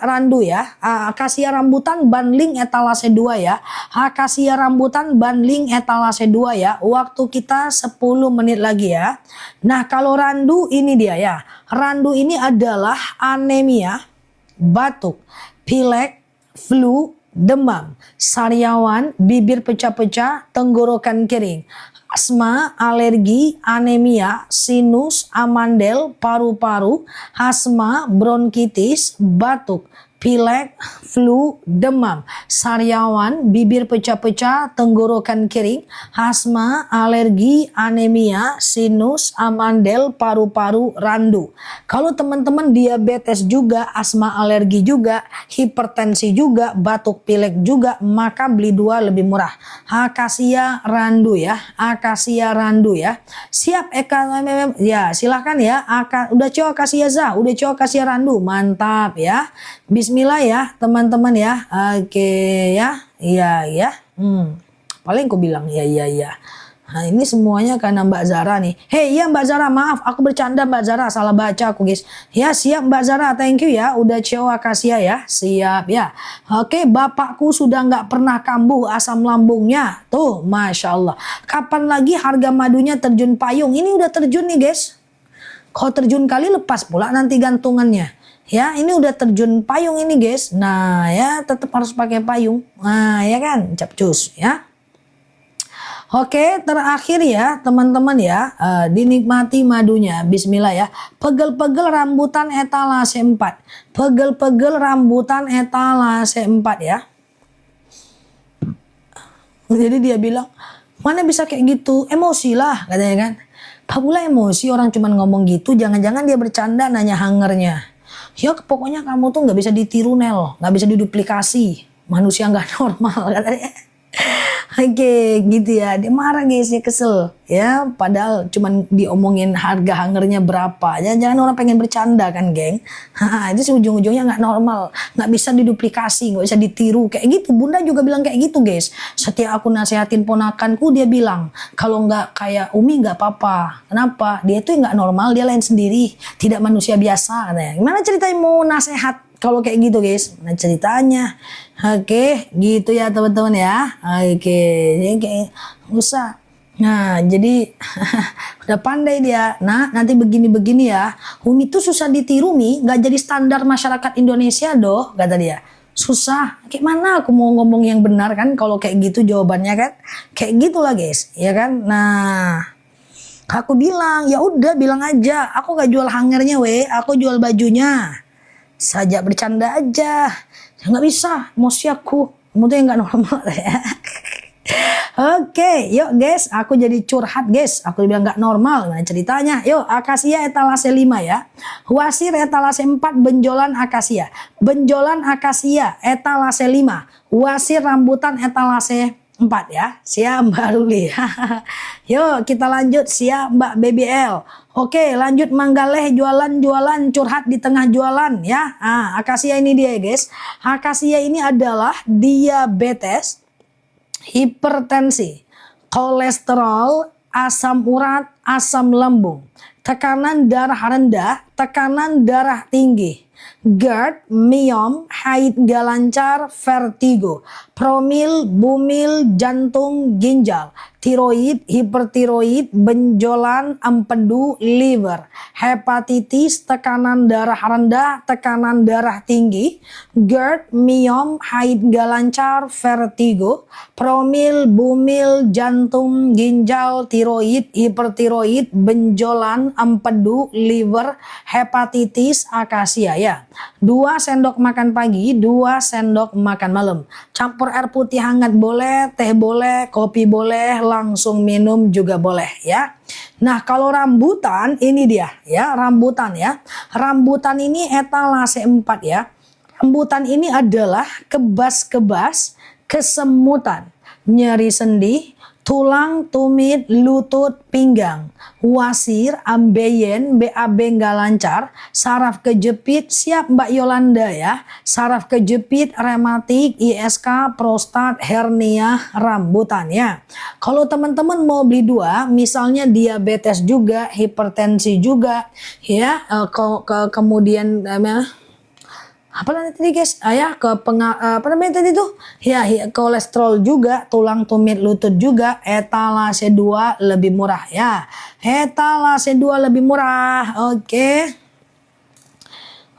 randu ya. Akasia rambutan banding etalase 2 ya. Akasia rambutan banding etalase 2 ya. Waktu kita 10 menit lagi ya. Nah kalau randu ini dia ya. Randu ini adalah anemia, batuk, pilek, flu, demam, sariawan, bibir pecah-pecah, tenggorokan kering, asma, alergi, anemia, sinus, amandel, paru-paru, asma, bronkitis, batuk, pilek, flu, demam, sariawan, bibir pecah-pecah, tenggorokan kering, asma, alergi, anemia, sinus, amandel, paru-paru, randu. Kalau teman-teman diabetes juga, asma, alergi juga, hipertensi juga, batuk, pilek juga, maka beli 2 lebih murah. Akasia randu ya, akasia randu ya. Siap ya, silahkan ya. Udah coba akasia za, udah coba akasia randu, mantap ya. Bismillah ya teman-teman ya. Oke ya. Iya ya. Paling aku bilang ya. Nah ini semuanya karena Mbak Zara nih. Hei ya Mbak Zara, maaf aku bercanda Mbak Zara, salah baca aku guys. Ya siap Mbak Zara, thank you ya udah CO akasia ya. Siap ya. Oke, bapakku sudah nggak pernah kambuh asam lambungnya. Tuh Masya Allah. Kapan lagi harga madunya terjun payung? Ini udah terjun nih guys. Kalau terjun kali lepas pula nanti gantungannya. Ya ini udah terjun payung ini guys. Nah ya tetap harus pakai payung. Nah ya kan capcus ya. Oke terakhir ya teman-teman ya. Dinikmati madunya. Bismillah ya. Pegel-pegel rambutan etalase 4. Pegel-pegel rambutan etalase 4 ya. Jadi dia bilang mana bisa kayak gitu. Emosi lah katanya kan. Pula emosi orang cuman ngomong gitu. Jangan-jangan dia bercanda nanya hangernya. Ya pokoknya kamu tuh nggak bisa ditiru Nel, nggak bisa diduplikasi, manusia nggak normal katanya. Oke, gitu ya. Dia marah guys, dia kesel ya. Padahal cuman diomongin harga hangernya berapa. Jangan orang pengen bercanda kan, geng. Itu ujung-ujungnya nggak normal, nggak bisa diduplikasi, nggak bisa ditiru kayak gitu. Bunda juga bilang kayak gitu guys. Setiap aku nasehatin ponakanku dia bilang kalau nggak kayak Umi nggak apa-apa. Kenapa? Dia tuh nggak normal, dia lain sendiri, tidak manusia biasa katanya. Gimana ceritanya mau nasehat? Kalau kayak gitu guys, nah ceritanya. Oke, gitu ya teman-teman ya. Oke, jadi kayak usah Nah, jadi udah pandai dia. Nah, nanti begini-begini ya. Umi tuh susah ditiru Mi, nggak jadi standar masyarakat Indonesia doh, kata dia. Susah. Kayak mana aku mau ngomong yang benar kan kalau kayak gitu jawabannya kan? Kayak gitulah guys, ya kan? Nah, aku bilang, ya udah bilang aja, aku gak jual hangernya aku jual bajunya. Saja bercanda aja. Ya nggak bisa, emosi aku. Kamu tuh yang nggak normal ya. Oke, yuk guys, aku jadi curhat guys. Aku bilang nggak normal. Nah ceritanya, yuk akasia etalase 5 ya. Wasir etalase 4 benjolan akasia. Benjolan akasia etalase 5. Wasir rambutan etalase 4 ya. Siap Mbak Ruli. Yuk kita lanjut, siap Mbak BBL. Oke lanjut Manggaleh jualan-jualan curhat di tengah jualan ya. Akasia ini dia guys. Akasia ini adalah diabetes, hipertensi, kolesterol, asam urat, asam lambung, tekanan darah rendah, tekanan darah tinggi, GERD, myom, haid gak lancar, vertigo, promil, bumil, jantung, ginjal, tiroid, hipertiroid, benjolan, empedu, liver, hepatitis, tekanan darah rendah, tekanan darah tinggi, GERD, myom, haid gak lancar, vertigo, promil, bumil, jantung, ginjal, tiroid, hipertiroid, benjolan, empedu, liver, hepatitis, akasia ya. 2 sendok makan pagi, 2 sendok makan malam. Campur air putih hangat boleh, teh boleh, kopi boleh, langsung minum juga boleh ya. Nah, kalau rambutan ini dia ya, rambutan ya. Rambutan ini etalase 4 ya. Rambutan ini adalah kebas-kebas, kesemutan, nyeri sendi, tulang, tumit, lutut, pinggang, wasir, ambeien, BAB nggak lancar, saraf kejepit, siap Mbak Yolanda ya, saraf kejepit, rematik, ISK, prostat, hernia, rambutan ya. Kalau teman-teman mau beli 2, misalnya diabetes juga, hipertensi juga, ya, kemudian apa tadi guys, ya apa namanya tadi tuh ya, kolesterol juga, tulang tumit lutut juga, etalase 2 lebih murah ya, etalase 2 lebih murah.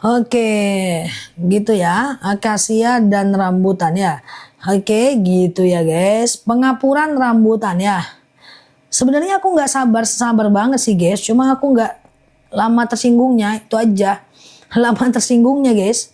Oke gitu ya, akasia dan rambutan ya. Oke gitu ya guys, pengapuran rambutan ya. Sebenarnya aku nggak sabar banget sih guys, cuma aku nggak lama tersinggungnya, itu aja. Lama tersinggungnya guys,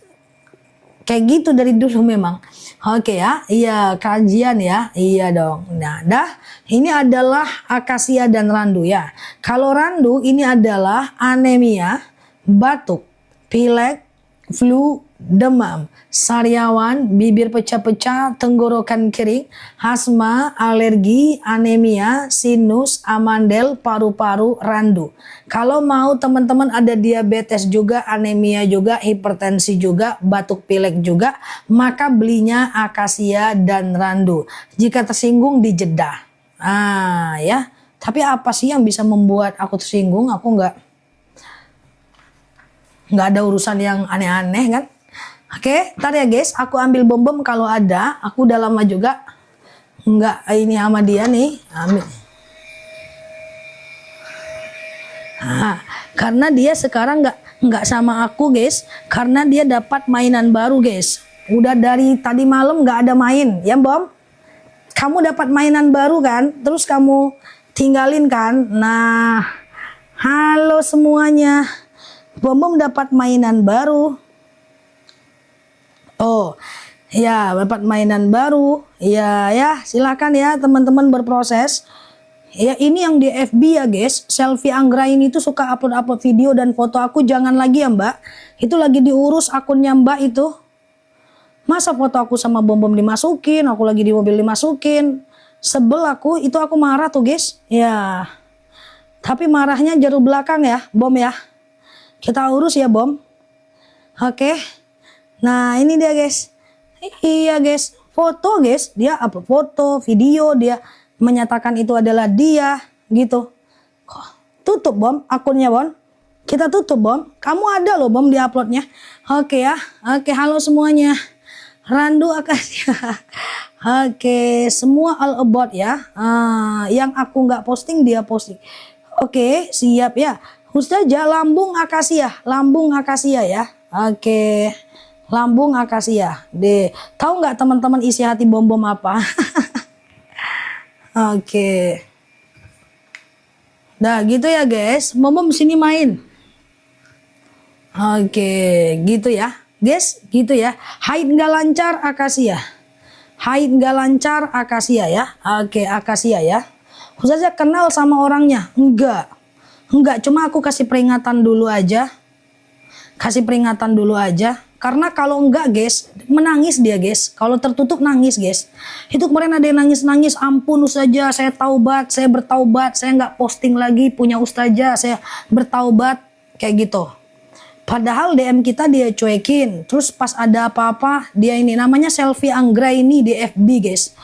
kayak gitu dari dulu memang. Oke ya, iya kajian ya, iya dong. Nah dah, ini adalah akasia dan randu ya. Kalau randu ini adalah anemia, batuk, pilek, flu, demam, sariawan, bibir pecah-pecah, tenggorokan kering, asma, alergi, anemia, sinus, amandel, paru-paru, randu. Kalau mau teman-teman ada diabetes juga, anemia juga, hipertensi juga, batuk pilek juga, maka belinya akasia dan randu. Jika tersinggung dijedah. Ya. Tapi apa sih yang bisa membuat aku tersinggung? Aku nggak ada urusan yang aneh-aneh kan. Oke, ntar ya guys, aku ambil bom kalau ada. Aku udah lama juga nggak ini sama dia nih. Ambil. Karena dia sekarang nggak sama aku guys, karena dia dapat mainan baru guys. Udah dari tadi malam nggak ada main, ya Bom? Kamu dapat mainan baru kan? Terus kamu tinggalin kan? Nah, halo semuanya. Bom dapat mainan baru. Oh, ya dapat mainan baru. Ya, silakan ya teman-teman berproses. Ya ini yang di FB ya guys. Selfie Anggrain itu suka upload video dan foto aku, jangan lagi ya Mbak. Itu lagi diurus akunnya Mbak itu. Masa foto aku sama Bom dimasukin, aku lagi di mobil dimasukin. Sebel aku, itu aku marah tuh guys. Ya. Tapi marahnya jarum belakang ya, Bom ya. Kita urus ya Bom. Oke. Nah ini dia guys. Iya guys, foto guys, dia upload foto, video, dia menyatakan itu adalah dia gitu. Tutup Bom akunnya Bom. Kita tutup Bom. Kamu ada loh Bom di uploadnya. Oke ya. Oke, halo semuanya. Randu Akasia. Oke, semua all about ya. Yang aku nggak posting dia posting. Oke, siap ya. Ustazah lambung akasia, ya. Oke, lambung akasia. Tahu nggak teman-teman isi hati bom-bom apa? Oke. Nah, gitu ya guys. Bom-bom sini main. Oke, gitu ya. Guys, gitu ya. Haid nggak lancar akasia. Haid nggak lancar akasia ya. Oke, akasia ya. Ustazah kenal sama orangnya? Enggak. Enggak, cuma aku kasih peringatan dulu aja. Kasih peringatan dulu aja. Karena kalau enggak guys, menangis dia guys. Kalau tertutup nangis guys. Itu kemarin ada yang nangis-nangis. Ampun Ustazah, saya taubat, saya bertaubat. Saya nggak posting lagi punya Ustazah. Saya bertaubat. Kayak gitu. Padahal DM kita dia cuekin. Terus pas ada apa-apa dia ini namanya Selfie Anggra ini di FB guys.